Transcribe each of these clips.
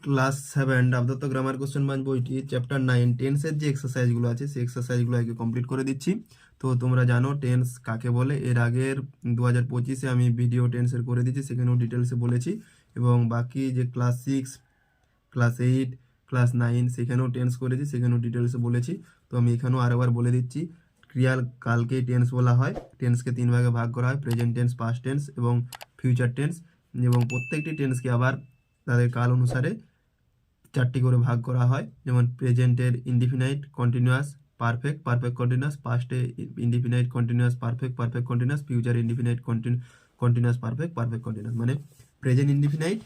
Class 7 আপাতত grammar question bank বইটি chapter 9 টেন্সের যে এক্সারসাইজগুলো আছে সেই এক্সারসাইজগুলো আগে কমপ্লিট করে দিচ্ছি। তো তোমরা জানো টেন্স কাকে বলে, এর আগের 2025-এ আমি ভিডিও টেন্সের করে দিচ্ছি, সেখানেও ডিটেলসে বলেছি। এবং বাকি যে ক্লাস 6, ক্লাস 8, ক্লাস 9 সেখানেও টেন্স করেছি, সেখানেও ডিটেলসে বলেছি। তো আমি এখানেও আরেকবার বলে দিচ্ছি, ক্রিয়ার কালকে টেন্স বলা হয়। টেন্সকে 3 ভাগে ভাগ করা হয়, প্রেজেন্ট টেন্স, পাস্ট টেন্স এবং ফিউচার টেন্স। এবং প্রত্যেকটি টেন্সকে আবার তাদের কাল অনুসারে 4টি করে ভাগ করা হয়। যেমন প্রেজেন্টের indefinite continuous, perfect, perfect continuous, পাস্টে indefinite continuous, perfect, perfect continuous, future indefinite continuous, perfect, perfect continuous. মানে প্রেজেন্ট ইনডিফিনাইট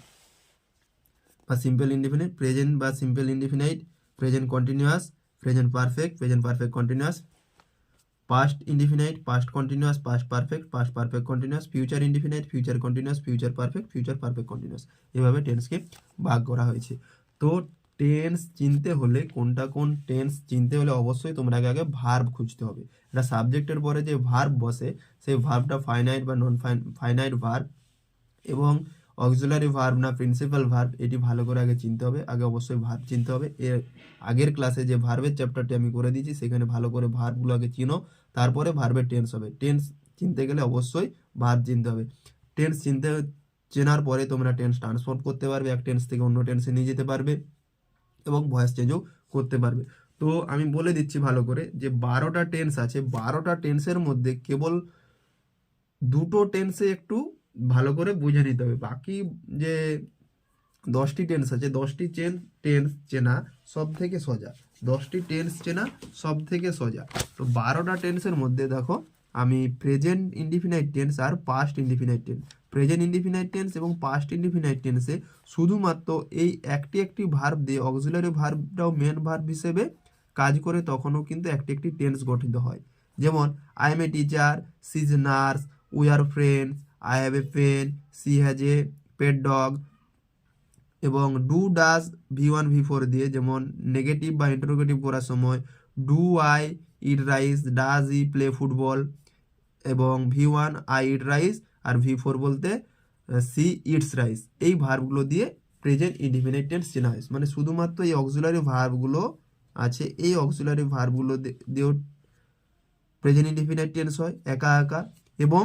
বা সিম্পল ইনডিফিনাইট, প্রেজেন্ট বা simple indefinite, present continuous, present perfect continuous, past indefinite, past continuous, past perfect continuous, future indefinite, future continuous, future perfect continuous. এভাবে টেন্সকে ভাগ করা হয়েছে। তো tense চিনতে হলে কোন টেন্স চিনতে হলে অবশ্যই তোমরা আগে ভার্ব খুঁজতে হবে। এটা সাবজেক্টের পরে যে ভার্ব বসে সেই ভার্বটা ফাইনাইট বা নন ফাইনাইট ভার্ব এবং অক্সিলারি ভার্ব না প্রিন্সিপাল ভার্ব, এটি ভালো করে আগে চিনতে হবে। আগে অবশ্যই ভার্ব চিনতে হবে। এর আগের ক্লাসে যে ভার্বের চ্যাপ্টারটি আমি করে দিয়েছি সেখানে ভালো করে ভার্বগুলো আগে চিনো, তারপরে ভার্বের টেন্স হবে। টেন্স চিনতে গেলে অবশ্যই ভার্ব চিনতে হবে। টেন্স চেনার পরে তোমরা টেন্স ট্রান্সফর্ম করতে পারবে, এক টেন্স থেকে অন্য টেন্সে নিয়ে যেতে পারবে এবং ভয়েস চেঞ্জও করতে পারবে। তো আমি বলে দিচ্ছি ভালো করে যে 12টা টেন্স আছে, 12টা টেন্সের মধ্যে কেবল দুটো টেন্সে একটু ভালো করে বুঝে নিতে হবে। বাকি যে 10টি টেন্স আছে, 10টি টেন্স চেনা সব থেকে সোজা, 10টি টেন্স চেনা সব থেকে সোজা। তো 12টা টেন্সের মধ্যে দেখো আমি প্রেজেন্ট ইনডিফিনাইট টেন্স আর past indefinite tense, present indefinite tense এবং পাস্ট ইনডিফিনাইট টেন্সে শুধুমাত্র এই একটি ভার্ব দিয়ে অক্সিলারি ভার্বটাও মেন ভার্ব হিসেবে কাজ করে, তখনও কিন্তু একটি টেন্স গঠিত হয়। যেমন I am a teacher, she is nurse, we are friends, I have a pen, she has a pet dog. এবং ডু ডাজ V1 V4 দিয়ে, যেমন নেগেটিভ বা ইন্টারোগেটিভ করার সময় do I eat rice, does he play football. এবং V1 I eat rice R V4 বলতে see eats rice. এই ভার্বগুলো দিয়ে প্রেজেন্ট ইনডিফিনিট টেন্স চেনা হয়। মানে শুধুমাত্র এই অক্সিলারি ভার্বগুলো আছে, এই অক্সিলারি ভার্বগুলো দিয়েও প্রেজেন্ট ইনডিফিনিট টেন্স হয় একা একা। এবং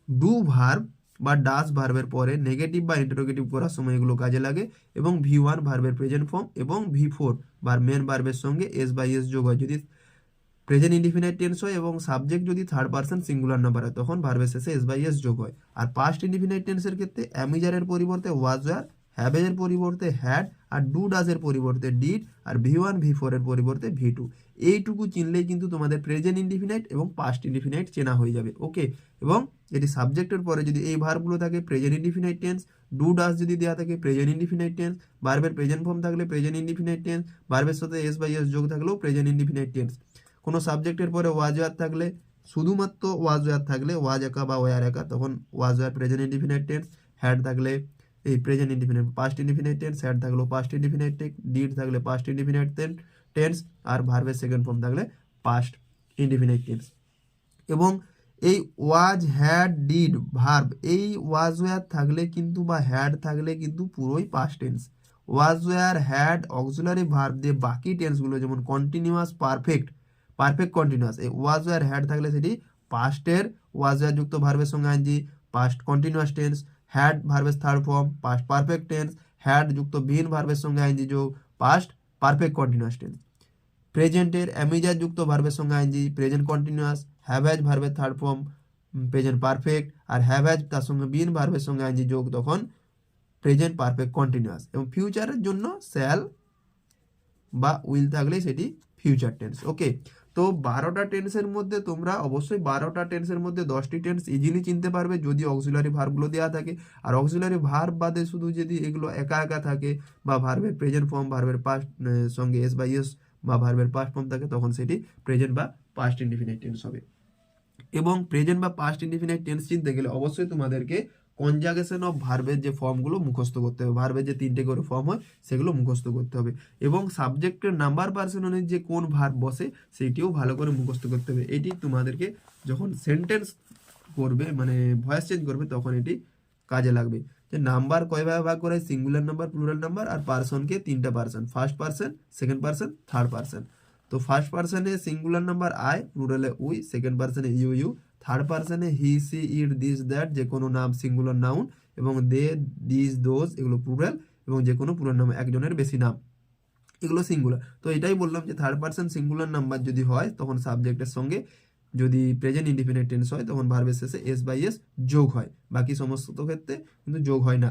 ডু ভার্ব বা ডাস ভার্বের পরে নেগেটিভ বা ইন্টারোগেটিভ করার সময় এগুলো কাজে লাগে। এবং V1 ভার্বের প্রেজেন্ট ফর্ম এবং V4 বা মেন ভার্বের সঙ্গে এস বাই এস যোগ হয় যদি প্রেজেন্ট ইনডিফিনাইট টেন্স হয়, এবং সাবজেক্ট যদি থার্ড পারসন সিঙ্গুলার নাম্বার হয় তখন ভার্বের শেষে এস বাই এস যোগ হয়। আর পাস্ট ইনডিফিনাইট টেন্সের ক্ষেত্রে অ্যামিজারের পরিবর্তে ওয়াজ ওয়ার, হ্যাভেজের পরিবর্তে হ্যাড, আর ডু ডাজের পরিবর্তে ডিড, আর V1 V4 এর পরিবর্তে V2। এইটুকু চিনলেই কিন্তু তোমাদের প্রেজেন্ট ইনডিফিনাইট এবং পাস্ট ইনডিফিনাইট চেনা হয়ে যাবে। ওকে। এবং এটি সাবজেক্টের পরে যদি এই ভার্বগুলো থাকে present indefinite tense, do does যদি দেওয়া থাকে প্রেজেন্ট ইনডিফিনাইট টেন্স, ভার্বের প্রেজেন্ট ফর্ম থাকলে প্রেজেন্ট ইনডিফিনাইট টেন্স, ভার্বের সাথে এস বাই এস যোগ থাকলেও প্রেজেন্ট ইনডিফিনাইট টেন্স। কোনো সাবজেক্টের পরে ওয়াজ ওয়ার থাকলে, শুধুমাত্র ওয়াজ ওয়ার থাকলে, ওয়াজ একা বা ওয়ার একা, তখন was were present indefinite tense. Had থাকলে এই present indefinite past indefinite tense, had থাকলেও পাস্ট ইনডিফিনাইট টেন্স, ডিড থাকলে পাস্ট ইনডিফিনাইট টেন্স, আর ভার্বের সেকেন্ড ফর্ম থাকলে পাস্ট ইনডিফিনাইট টেন্স। এবং এই ওয়াজ, হ্যাড, ডিড ভার্ব, এই ওয়াজ ওয়ার থাকলে কিন্তু বা হ্যাড থাকলে কিন্তু পুরোই past tense. Was war, had, auxiliary verb দিয়ে বাকি টেন্সগুলো যেমন কন্টিনিউয়াস, পারফেক্ট কন্টিনিউয়াস, এই ওয়াজ ওয়ার হ্যাড থাকলে সেটি পাস্টের ওয়াজ ওয়ার যুক্ত ভার্বের সঙ্গে ING, past continuous tense. Had ভার্বের third form past perfect tense, had যুক্ত বিন ভার্বের সঙ্গে আইএনজি যোগ পাস্ট পারফেক্ট কন্টিনিউয়াস টেন্স। প্রেজেন্টের অ্যামিজার যুক্ত ভার্বের সঙ্গে আইএনজি প্রেজেন্ট কন্টিনিউয়াস, হ্যাভ্যাজ ভার্বের থার্ড ফর্ম প্রেজেন্ট পারফেক্ট, আর হ্যাভ্যাজ তার সঙ্গে বিন ভার্বের সঙ্গে আইএনজি যোগ তখন প্রেজেন্ট পারফেক্ট কন্টিনিউয়াস। এবং ফিউচারের জন্য শ্যাল বা উইল থাকলে সেটি ফিউচার টেন্স। ওকে। তো 12টা টেন্সের মধ্যে তোমরা অবশ্যই 12টা টেন্সের মধ্যে 10টি টেন্স ইজিলি চিনতে পারবে যদি অক্সিলারি ভার্বগুলো দেওয়া থাকে। আর অক্সিলারি ভার্ব বাদে শুধু যদি এগুলো একা একা থাকে বা ভার্বের প্রেজেন্ট ফর্ম, ভার্বের পাস্ট সঙ্গে এস বাই এস বা ভার্বের পাস্ট ফর্ম থাকে, তখন সেটি প্রেজেন্ট বা পাস্ট ইনডিফিনিট টেন্স হবে। এবং প্রেজেন্ট বা পাস্ট ইনডিফিনিট টেন্স চিনতে গেলে অবশ্যই তোমাদেরকে কনজাগেশন অফ ভার্বের যে ফর্মগুলো মুখস্থ করতে হবে, ভার্বের যে 3টে করে ফর্ম হয় সেগুলো মুখস্থ করতে হবে। এবং সাবজেক্টের নাম্বার পার্সন অনুযায়ী যে কোন ভার্ব বসে সেইটিও ভালো করে মুখস্থ করতে হবে। এটি তোমাদেরকে যখন সেন্টেন্স করবে মানে ভয়েস চেঞ্জ করবে তখন এটি কাজে লাগবে। যে নাম্বার কয়ভাবে ভাগ করা হয়, সিঙ্গুলার নাম্বার, প্লুরাল নাম্বার, আর পার্সনকে 3টা person, first person, second person, third person. তো ফার্স্ট পার্সনে সিঙ্গুলার নাম্বার আই, প্লুরালে উই, সেকেন্ড পার্সনে ইউ ইউ, থার্ড পার্সনে he she it this that, যে কোনো নাম সিঙ্গুলার নাউন, এবং দে দিস দোজ এগুলো প্লুরাল, এবং যে কোনো প্লুরাল নাম একজনের বেশি নাম এগুলো সিঙ্গুলার। তো এটাই বললাম যে থার্ড পার্সন সিঙ্গুলার নাম্বার যদি হয় তখন সাবজেক্টের সঙ্গে যদি প্রেজেন্ট ইনডিফিনিট টেন্স হয় তখন ভার্বের শেষে এস বাই এস যোগ হয়, বাকি সমস্ত ক্ষেত্রে কিন্তু যোগ হয় না।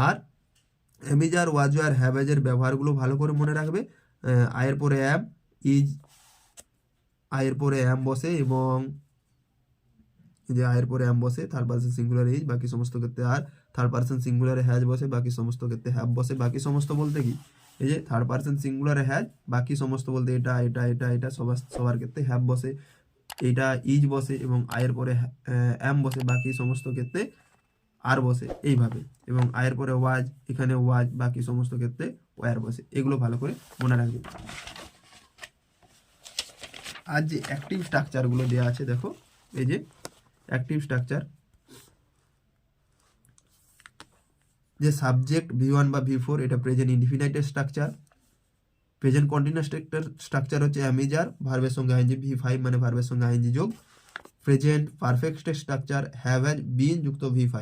আর অ্যামিজার, ওয়াজওয়ার, হ্যাভেজের ব্যবহারগুলো ভালো করে মনে রাখবে। আয়ের পরে অ্যাম, ইজ, আয়ের পরে অ্যাম বসে, এবং যে আয়ের পরে অ্যাম বসে, থার্ড পার্সন সিঙ্গুলার ইজ, বাকি সমস্ত ক্ষেত্রে আর, থার্ড পার্সন সিঙ্গুলারে হ্যাজ বসে, বাকি সমস্ত ক্ষেত্রে হ্যাভ বসে। বাকি সমস্ত বলতে কি, এই যে থার্ড পার্সন সিঙ্গুলারে হ্যাজ, বাকি সমস্ত বলতে এটা এটা এটা এটা সবার ক্ষেত্রে হ্যাভ বসে, এইটা ইজ বসে, এবং আয়ের পরে অ্যাম বসে, বাকি সমস্ত ক্ষেত্রে আর বসে এইভাবে। এবং আয়ের পরে ওয়াজ, এখানে ওয়াজ, বাকি সমস্ত ক্ষেত্রে ওয়ার বসে। এগুলো ভালো করে মনে রাখবে। আর যে অ্যাক্টিভ স্ট্রাকচারগুলো দেওয়া আছে দেখো, এই যে অ্যাক্টিভ স্ট্রাকচার, যে সাবজেক্ট V1 বা V4 এটা প্রেজেন্ট ইনডিফিনাইটের স্ট্রাকচার। প্রেজেন্ট কন্টিনিউয়াস স্ট্রাকচার হচ্ছে অ্যামিজার, ভার্বের সঙ্গে আইএনজি, V5 মানে ভার্বের সঙ্গে আইএনজি যোগ। Present perfect structure have has been যুক্ত V5।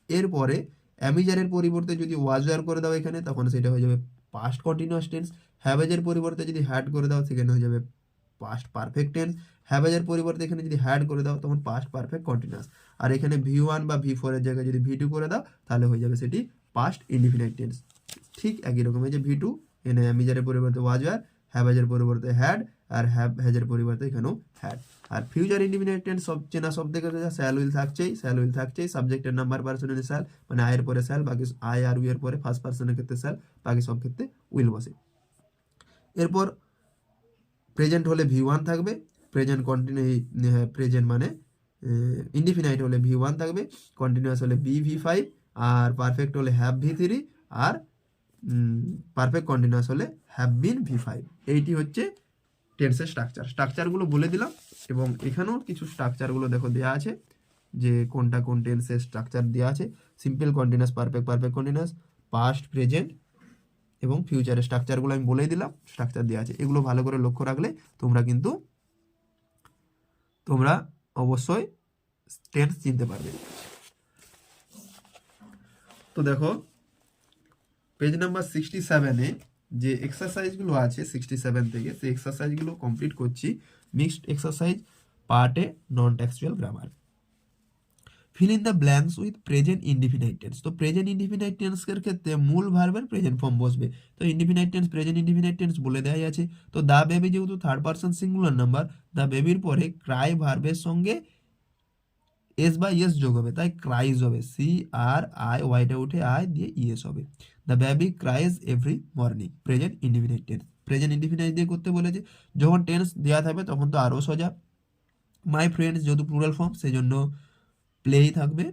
এরপরে অ্যামিজারের পরিবর্তে যদি ওয়াজ ওয়ার করে দাও এখানে, তখন সেটা হয়ে যাবে পাস্ট কন্টিনিউয়াস টেন্স। হ্যাভেজের পরিবর্তে যদি হ্যাড করে দাও সেখানে হয়ে যাবে পাস্ট পারফেক্ট টেন্স। হ্যাভেজের পরিবর্তে এখানে যদি হ্যাড করে দাও তখন পাস্ট পারফেক্ট কন্টিনিউয়াস। আর এখানে V1 বা V4 এর জায়গায় যদি V2 করে দাও তাহলে হয়ে যাবে সেটি পাস্ট ইনডিফিনাইট টেন্স। ঠিক একই রকম, এই যে V2 এখানে অ্যামিজারের পরিবর্তে ওয়াজ ওয়ার, হ্যাভেজের পরিবর্তে হ্যাড, আর হ্যাজের পরিবর্তে এখানেও হ্যাড। আর ফিউচার ইনডিফিনিট টেন্স সব চেনা শব্দ থেকে স্যাল উইল থাকছেই, সাবজেক্টের নাম্বার পার্সনের স্যাল, মানে আয়ের পরে স্যাল, বাকি আই আর উই এর পরে ফার্স্ট পার্সনের ক্ষেত্রে স্যাল, বাকি সব ক্ষেত্রে উইল বসে। এরপর প্রেজেন্ট হলে V1 থাকবে, প্রেজেন্ট কন্টিনিউ, প্রেজেন্ট মানে ইনডিফিনাইট হলে V1 থাকবে, কন্টিনিউয়াস হলে V5, আর পারফেক্ট হলে হ্যাভ V3, আর পারফেক্ট কন্টিনিউয়াস হলে হ্যাভ বিন V5। এইটি হচ্ছে টেন্সের স্ট্রাকচারগুলো বলে দিলাম। এবং এখানেও কিছু স্ট্রাকচারগুলো দেখো দেওয়া আছে, যে কোনটা কোন টেন্সের স্ট্রাকচার দেওয়া আছে। Simple continuous, perfect continuous, past, present এবং ফিউচারের স্ট্রাকচারগুলো আমি বলেই দিলাম, স্ট্রাকচার দেওয়া আছে। এগুলো ভালো করে লক্ষ্য রাখলে তোমরা অবশ্যই টেন্স চিনতে পারবে। তো দেখো পেজ নাম্বার 67-এ যে এক্সারসাইজগুলো আছে 67 থেকে, সেই এক্সারসাইজগুলো কমপ্লিট করছি। Mixed exercise part A, non textual grammar. Feel in the blanks with present indefinite tense. তো প্রেজেন্ট ইনডিফিনাইট টেন্সের ক্ষেত্রে মূল ভার্বের প্রেজেন্ট ফর্ম বসবে। তো indefinite tense, present indefinite tense বলে দেওয়াই আছে। তো দা বেবি যেহেতু থার্ড পার্সন সিঙ্গুলার নাম্বার, দা বেবির পরে ক্রাই ভার্বের সঙ্গে এস বাই এস যোগ হবে, তাই ক্রাইজ হবে, CRI, ওয়াইটা উঠে আই দিয়ে ইএস হবে। The baby cries every morning, present indefinite tense. Present indefinite দিয়ে করতে বলেছে, যখন টেন্স দেওয়া থাকবে তখন তো আরও সোজা। মাই ফ্রেন্ডস যেহেতু প্লুরাল ফর্ম সেই জন্য প্লেই থাকবে,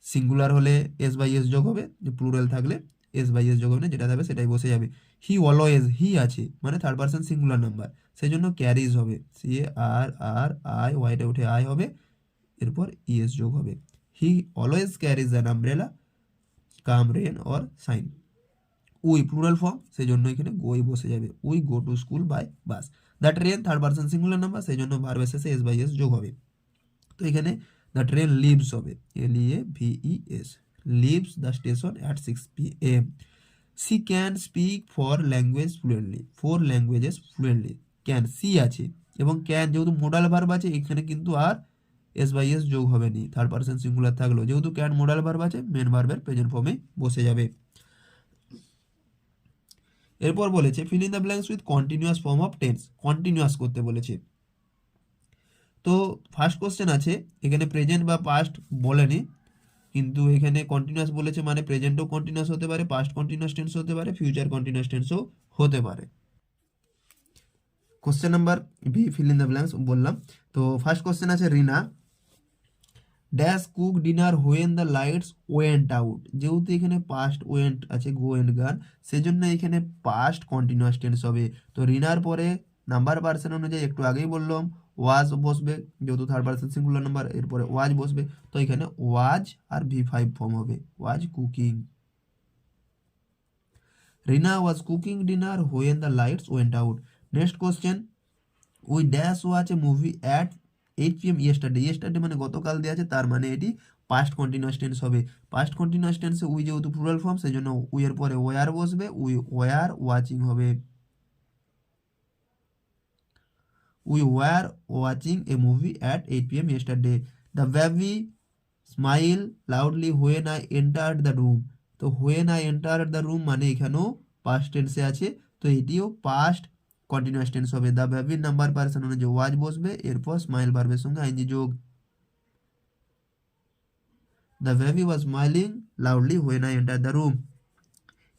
সিঙ্গুলার হলে এস বাই এস যোগ হবে, প্লুরাল থাকলে এস বাই এস যোগ হবে না, যেটা থাকবে সেটাই বসে যাবে। হি অলওয়েজ, হি আছে মানে থার্ড পার্সন সিঙ্গুলার নাম্বার, সেই জন্য ক্যারিজ হবে, CARRI, ওয়াইটা উঠে আই হবে, এরপর ইএস যোগ হবে। He always carries an umbrella come rain or shine. We plural form সেই জন্য এখানে গোই বসে যাবে, we go to school by bus. The train third person singular number, সেই জন্য ভার্বের শেষে এস বাই এস যোগ হবে। তো এখানে দ্য ট্রেন লিভস হবে, LEAVES, leaves the station at 6 PM। She can speak four languages fluently, 4 languages fluently. Can, she আছে এবং ক্যান যেহেতু মোডাল ভার্ব আছে এখানে কিন্তু আর এস বাই এস যোগ হবে নি, থার্ড পার্সন সিঙ্গুলার থাকলো, যেহেতু ক্যান মোডাল ভার্ব আছে মেন ভার্বের প্রেজেন্ট ফর্মে বসে যাবে। এরপর বলেছে feel in the blanks with continuous form of tense, continuous করতে বলেছে। তো ফার্স্ট কোশ্চেন আছে, এখানে প্রেজেন্ট বা পাস্ট বলেনি, কিন্তু এখানে কন্টিনিউয়াস বলেছে মানে প্রেজেন্টও কন্টিনিউয়াস হতে পারে, পাস্ট কন্টিনিউয়াস টেন্স হতে পারে, ফিউচার কন্টিনিউয়াস টেন্সও হতে পারে। Question number B, fill in the blanks বললাম। তো ফার্স্ট কোশ্চেন আছে Rina dash cook dinner when the lights went out. যেহেতু এখানে পাস্ট ওয়েন্ট আছে, গো এন্ড গান, সেজন্য এখানে পাস্ট কন্টিনিউয়াস টেন্স হবে। তো রিনার পরে নাম্বার পার্সন অনুযায়ী একটু আগেই বললাম ওয়াজ বসবে, যেহেতু থার্ড পার্সন সিঙ্গুলার নাম্বার, এরপরে ওয়াজ বসবে, তো এখানে ওয়াজ আর V5 ফর্ম হবে, was cooking. Rina was cooking dinner when the lights went out. Next question, we dash watch A movie at 8 PM yesterday. Yesterday মানে গতকাল দেওয়া আছে, তার মানে এটি পাস্ট কন্টিনিউয়াস টেন্স হবে। পাস্ট কন্টিনিউয়াস টেন্সে উই যেহেতু প্লুরাল ফর্ম, সেই জন্য উই এর পরে ওয়ার বসবে, উই ওয়ার ওয়াচিং হবে। We were watching a movie at 8 PM yesterday. The baby smile loudly when I entered the room. তো when I entered the room মানে এখানেও পাস্ট টেন্সে আছে, তো এটিও পাস্ট কন্টিনিউয়াস টেন্স হবে। দ্য বেবির নাম্বার পার্সন অনুযায়ী ওয়াজ বসবে, এরপর স্মাইল ভার্বের সঙ্গে আইএনজি যোগ। The baby was smiling loudly when I enter the room.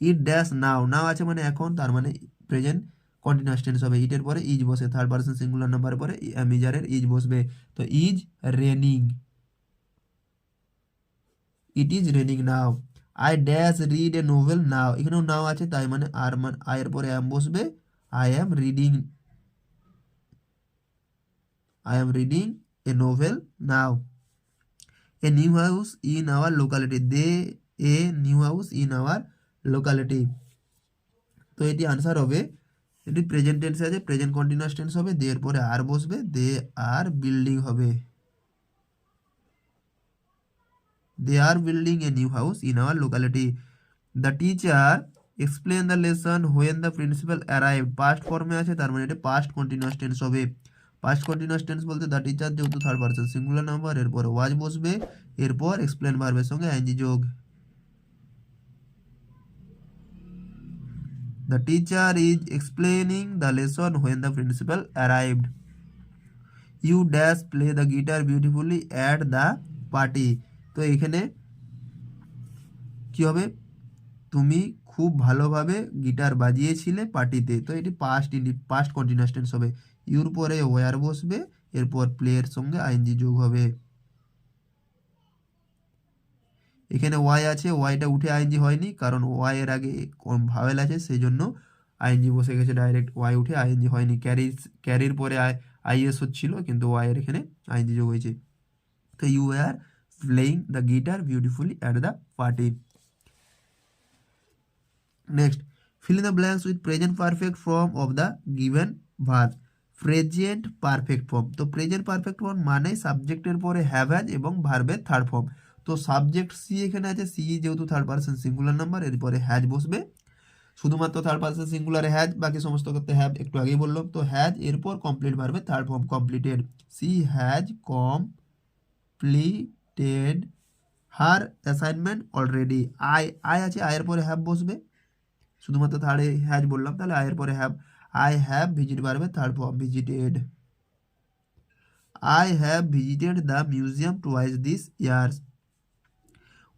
It dash now, now আছে মানে এখন, তার মানে প্রেজেন্ট কন্টিনিউয়াস টেন্স হবে। ইটের পরে ইজ বসে, থার্ড পার্সন সিঙ্গুলার নাম্বারের পরে অ্যামিজারের ইজ বসবে, তো is raining, it is raining now. I dash read a novel now, এখানেও নাও আছে, তাই মানে আর মানে আয়ের পরে অ্যাম বসবে, I am reading, I am reading a novel now. A new house in our locality, they a new house in our locality. তো এটি আনসার হবে, এটি প্রেজেন্ট টেন্সে আছে, প্রেজেন্ট কন্টিনিউয়াস টেন্স হবে, দে এর পরে আর বসবে, দে আর বিল্ডিং হবে, they are building a new house in our locality. The teacher explain the lesson when the principal arrive, past ফর্মে আছে, তার মানে এটা পাস্ট কন্টিনিউয়াস টেন্স হবে। পাস্ট কন্টিনিউয়াস টেন্স বলতে দ্য টিচার যেহেতু থার্ড পার্সন সিঙ্গুলার নাম্বার, এরপর was বসবে, এরপর এক্সপ্লেন ভার্বের সঙ্গে আইএনজি যোগ। The teacher is explaining the lesson when the principal arrived. You dash play the guitar beautifully at the party. তো এখানে কি হবে, তুমি খুব ভালোভাবে গিটার বাজিয়েছিলে পার্টিতে, তো এটি পাস্ট কন্টিনিউয়াস টেন্স হবে। ইউর পরে ওয়ার বসবে, এরপর প্লেয়ের সঙ্গে আইএনজি যোগ হবে। এখানে ওয়াই আছে, ওয়াইটা উঠে আইএনজি হয়নি, কারণ ওয়াই এর আগে ভাওয়েল আছে, সেই জন্য আইএনজি বসে গেছে ডাইরেক্ট, ওয়াই উঠে আইএনজি হয়নি। ক্যারির পরে আইএস হচ্ছিল, কিন্তু ওয়াই এর এখানে আইএনজি যোগ হয়েছে। তো you are playing the guitar beautifully at the party. Next, fill in the blanks with present perfect form of the given verb. Present perfect form, তো প্রেজেন্ট পারফেক্ট ফর্ম মানে সাবজেক্টের পরে হ্যাভ হ্যাজ এবং ভার্বের third form. তো subject C এখানে আছে, C যেহেতু থার্ড পার্সন সিঙ্গুলার নাম্বার, এরপরে হ্যাজ বসবে, শুধুমাত্র থার্ড পার্সন সিঙ্গুলারে হ্যাজ, বাকি সমস্ত ক্ষেত্রে হ্যাভ, একটু আগেই বললাম। তো হ্যাজ এরপর কমপ্লিট ভার্বের third form completed, she has completed her assignment already. I আছে, আয়ের পরে হ্যাভ বসবে, শুধুমাত্র থার্ডে হ্যাজ বললাম, তাহলে আয়ের পরে হ্যাভ। আই হ্যাভ ভিজিট পারবে third form visited. I have visited the museum twice this years.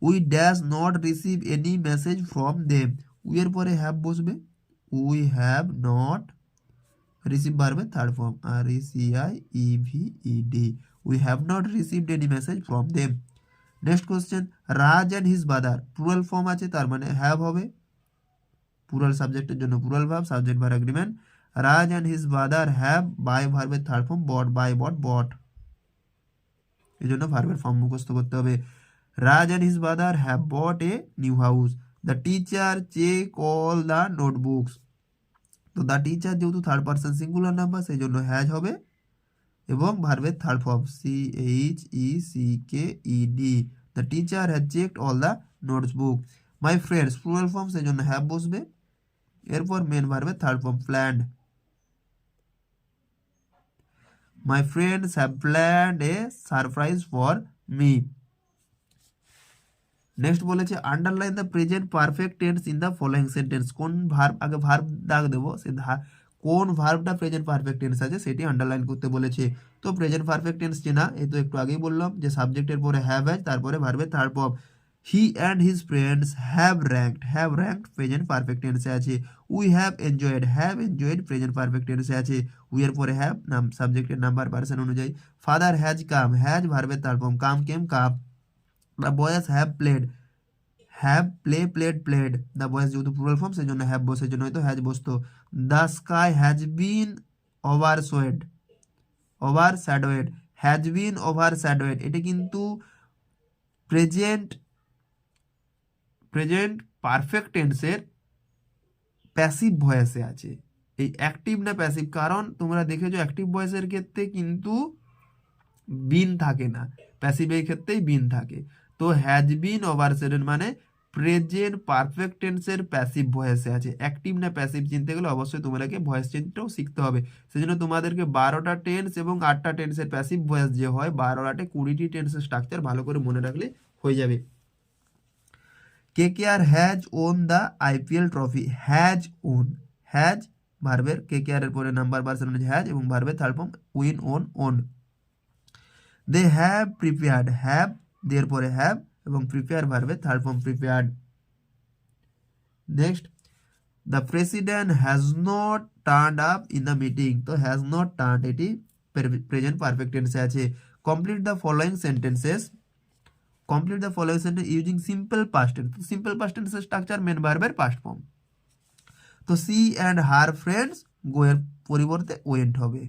We dash not receive any message from them, we এর পরে হ্যাভ বসবে, উই হ্যাভ নট রিসিভ পারবে third form RECIEVED, we have not received any message from them. Next question, Raj and his brother, plural form আছে, তার মানে have হবে, plural সাবজেক্টের জন্য plural verb, subject verb agreement. Raj and his brother have, buy ভার্বের third form bought, buy bought bought, এই জন্য ভার্বের ফর্ম মুখস্থ করতে হবে। Raj and his brother have bought a new house. The teacher check all the notebooks, তো the teacher যেহেতু third person singular number, সেই জন্য হ্যাজ হবে এবং ভার্বের third form CHECKED। The teacher has checked all the notebook. My friends plural form, সেই জন্য have বসবে, এরপর মেন ভার্বের third form planned. My friends have planned a surprise for me. Next বলেছে underline the present perfect tense in the following sentence. কোন verb, আগে verb দাগ দেবো, সে কোন ভার্বটা প্রেজেন্ট পারফেক্ট টেন্স আছে সেটি আন্ডারলাইন করতে বলেছে। তো প্রেজেন্ট পারফেক্ট টেন্স চেনা, এই তো একটু আগেই বললাম যে সাবজেক্টের পরে হ্যাভ হ্যাজ, তারপরে ভার্বের third form. He and his friends have ranked present perfect টেন্সে আছে। We have enjoyed present perfect টেন্সে আছে। উই এর পরে হ্যাভ, নাম সাবজেক্টের নাম্বার পার্সন অনুযায়ী। ফাদার হ্যাজ কাম, হ্যাজ ভার্বের third form, come came come. The boys have played, have played, the boys যেহেতু প্লুরাল ফর্ম, সেই জন্য হ্যাভ বসে, জন্য হয়তো হ্যাজ বসতো। The sky has been overshowed, overshadowed, has been ওভারশ্যাডোয়েড, এটা কিন্তু প্রেজেন্ট প্রেজেন্ট পারফেক্ট টেন্সের প্যাসিভ ভয়েসে আছে। এই অ্যাক্টিভ না প্যাসিভ, কারণ তোমরা দেখেছো অ্যাক্টিভ ভয়েসের ক্ষেত্রে কিন্তু বিন থাকে না, প্যাসিভের ক্ষেত্রেই বিন থাকে। তো হ্যাজ বিন ওভারশ্যাডোড মানে প্রেজেন্ট পারফেক্ট টেন্সের প্যাসিভ ভয়েসে আছে। অ্যাক্টিভ না প্যাসিভ চিনতে গেলে অবশ্যই তোমাদেরকে ভয়েস চেঞ্জটাও শিখতে হবে। সেজন্য তোমাদেরকে 12টা টেন্স এবং 8টা টেন্সের প্যাসিভ ভয়েস যে হয়, 12টা 20টি টেন্সের স্ট্রাকচার ভালো করে মনে রাখলে হয়ে যাবে। KKR has won the IPL trophy, has won, has ভার্বের KKR এর পরে নাম্বার পার্সন অনুযায়ী হ্যাজ এবং ভার্বের third form win, won, won. They have prepared, have দের পরে হ্যাভ এবং প্রিপেয়ার ভার্বের third form prepared. Next, the president has not turned up in the meeting, তো হ্যাজ নট টার্ন এটি প্রেজেন্ট পারফেক্ট টেন্সে আছে। Complete the following sentences, complete the following sentence using simple past tense, simple past টেন্সের structure main ভার্বের past form. তো she and her friends, go এর পরিবর্তে went হবে,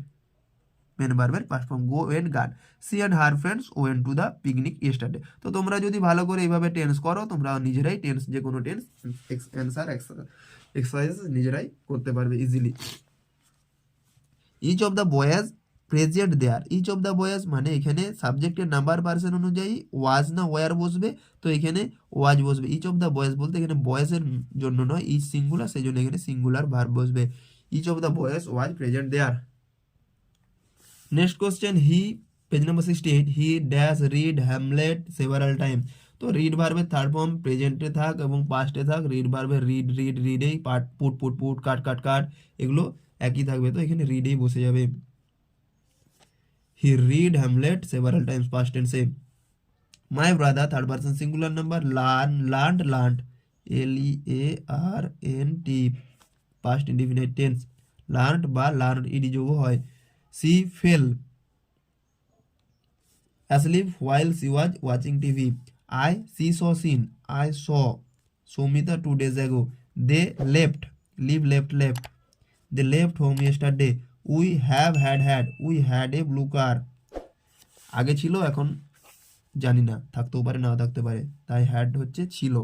মেন ভার্বের past form go went gone. She and her friends went to the picnic yesterday. তো তোমরা যদি ভালো করে এইভাবে টেন্স করো, তোমরা নিজেরাই টেন্স, যে কোনো টেন্স অ্যান্সার এক্সারসাইজ নিজেরাই করতে পারবে easily. Each of the boys present there, each of the boys মানে এখানে সাবজেক্টের নাম্বার পার্সন অনুযায়ী ওয়াজ না ওয়ার বসবে, তো এখানে ওয়াজ বসবে। ইচ অফ দ্য বয়েজ বলতে এখানে বয়েজের জন্য নয়, ইচ সিঙ্গুলার, সেই জন্য এখানে সিঙ্গুলার ভার্ব বসবে। Each of the boys was present there. Next question, he, page number 68, he dash read Hamlet several time. তো রিড ভার্বের থার্ড ফর্ম প্রেজেন্টে থাক এবং পাস্টে থাক, রিড ভার্বের রিড, রিড, রিডেই, put, put, put, put, cut, cut, cut, এগুলো একই থাকবে, তো এখানে রিডেই বসে যাবে। He read Hamlet several times past টেন্সে। My brother third person singular number, learned, learned, LEARNT past indefinite tense, learned বা লার্ন ইডি যোগ হয়। She fell asleep while she was watching TV. She saw seen, I saw Somita 2 days ago. They left, left. They left home yesterday. We have had, we had a blue car. আগে ছিল, এখন জানি না, থাকতেও পারে নাও থাকতে পারে, তাই হ্যাড হচ্ছে ছিল।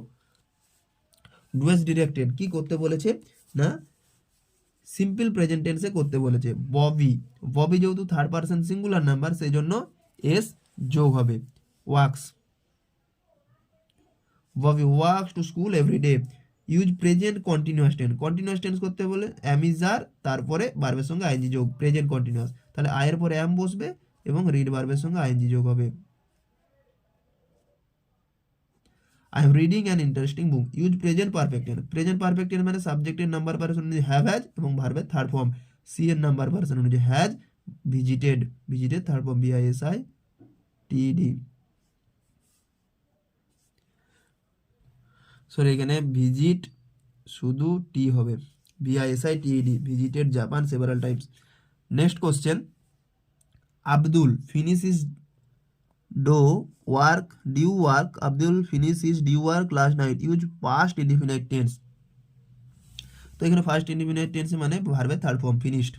ডুয়েস ডিরেক্টেড কি করতে বলেছে না, সিম্পল প্রেজেন্ট টেন্সে করতে বলেছে। ববি, ববি যেহেতু থার্ড পারসন সিঙ্গুলার নাম্বার, সেই জন্য এস যোগ হবে। Works, Bobby works to school everyday. Use present continuous tense, continuous tense করতে বলে অ্যামিজার, তারপরে ভার্বের সঙ্গে আইএনজি যোগ, প্রেজেন্ট কন্টিনিউয়াস, তাহলে আয়ের পরে অ্যাম বসবে এবং রিড ভার্বের সঙ্গে আইএনজি যোগ হবে। I am reading an interesting book. Use present perfect tense, present perfect tense মানে সাবজেক্টের নাম্বার পার্সন অনুযায়ী হ্যাভ, হ্যাজ এবং ভার্বের থার্ড ফর্ম সি এর নাম্বার পার্সন অনুযায়ী has visited, visited third form BISITED। Sorry, এখানে ভিজিট শুধু টি হবে, BISITED, visited Japan several times. Next question, Abdul finish his due work, Abdul finish his due work last night. Use past indefinite tense, তো এখানে first indefinite tense মানে ভার্বের third form finished,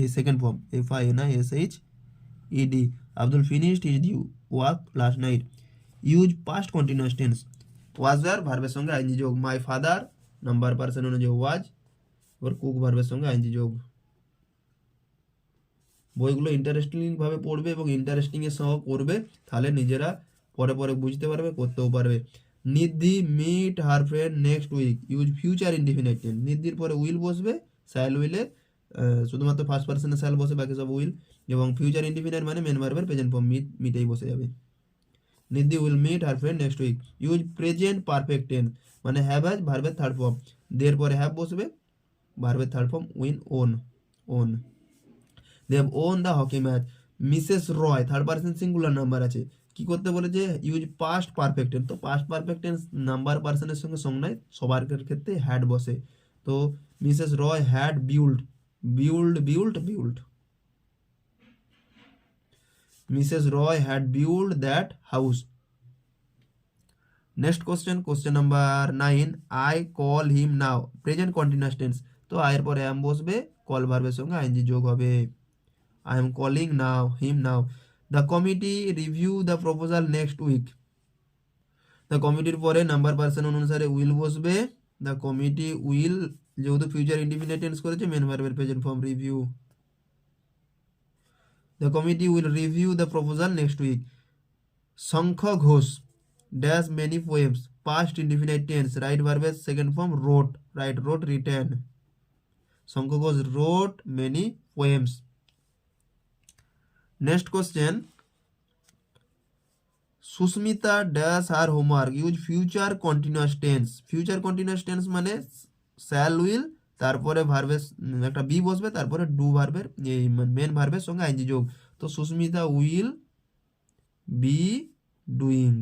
এই second form FINISHED। Abdul finished his due work last night. Use past continuous tense, was were ভার্বের সঙ্গে ING যোগ, my father number person অনুযায়ী ওয়াজ, এবার কুক ভার্বের সঙ্গে আইএনজি যোগ। বইগুলো ইন্টারেস্টিং ভাবে পড়বে এবং ইন্টারেস্টিং এর সহ করবে, তাহলে নিজেরা পরে পরে বুঝতে পারবে, করতেও পারবে। Nidhi meet her friend next week. Use future indefinite tense, নিধির পরে উইল বসবে, শ্যাল উইলে শুধুমাত্র ফার্স্ট পার্সনে শ্যাল বসে, বাকি সব উইল, এবং ফিউচার ইনডিফিনাইট মানে মেন ভার্বের প্রেজেন্ট ফর্ম মিটেই বসে যাবে। Nidhi will meet her friend next week. Use present perfect tense মানে হ্যাভ, হ্যাজ ভার্বের থার্ড ফর্ম, দের পরে হ্যাভ বসবে, ভার্বের third form win, won. They have won the hockey match. Mrs Roy third person singular number আছে, কি করতে বলেছে, ইউজ পাস্ট পারফেক্ট টেন্স। তো পাস্ট পারফেক্ট টেন্স নাম্বার পার্সনের সঙ্গে সঙ্গ নাই, সবার ক্ষেত্রে হ্যাড বসে। তো Mrs Roy had build. Mrs Roy had build that house. Next question number 9, I call him now present continuous tense. তো আয়ের পরে অ্যাম বসবে, কল ভার্বের সঙ্গে আইএনজি যোগ হবে। I am calling now him now. The committee review the proposal next week. The কমিটির পরে নাম্বার পার্সন অনুসারে উইল বসবে। দ্য কমিটি উইল, যেহেতু ফিউচার ইনডিফিনিট টেন্স করেছে, মেন ভার্বের present form review. The committee will review the proposal next week. Shankha Ghosh dash many poems, past indefinite tense, write ভার্বের second form wrote, write wrote written. Shankha Ghosh wrote many poems. Next question, Susmita dash আর homework use future continuous tense. Future continuous tense মানে shall will, তারপরে ভার্বের একটা B বসবে, তারপরে do ভার্বের এই মেন ভার্বের সঙ্গে আইনজি যোগ। তো Sushmita will be doing,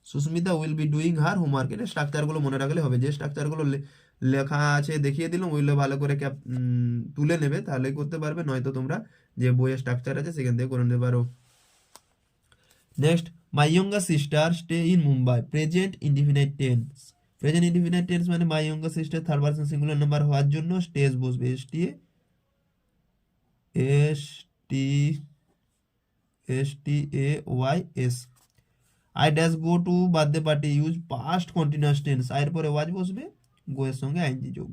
Sushmita will be doing her homework. এটা স্ট্রাকচারগুলো মনে রাখলে হবে। যে স্ট্রাকচারগুলো লেখা আছে দেখিয়ে দিলাম, ওইগুলো ভালো করে তুলে নেবে, তাহলে করতে পারবে। নয়তো তোমরা যে বইয়ের স্ট্রাকচার আছে সেখান থেকে করে নিতে পারো। Next, my younger sister stay in Mumbai, present indefinite tense. Present indefinite tense মানে my younger sister third person singular number হওয়ার জন্য স্টেজ বসবে, STAYS। I dash go to birthday party use past continuous tense, আয়ের পরে was বসবে, go এর সঙ্গে ING যোগ।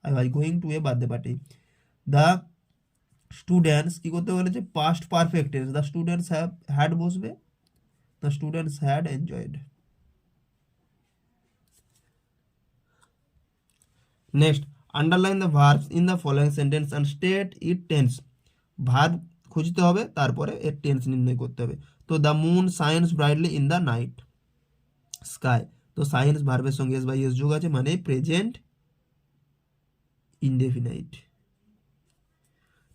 I was going to a birthday party. The students কি করতে বলেছে, past perfect tense, the students have had বসবে, the students had enjoyed. Next, underline the verbs in the following sentence and state it tense. Verb খুঁজতে হবে, তারপরে এর tense নির্ণয় করতে হবে। তো the moon shines brightly in the night sky. তো সায়েন্স ভার্বের সঙ্গে এস বাই এস যোগ আছে, মানে present indefinite.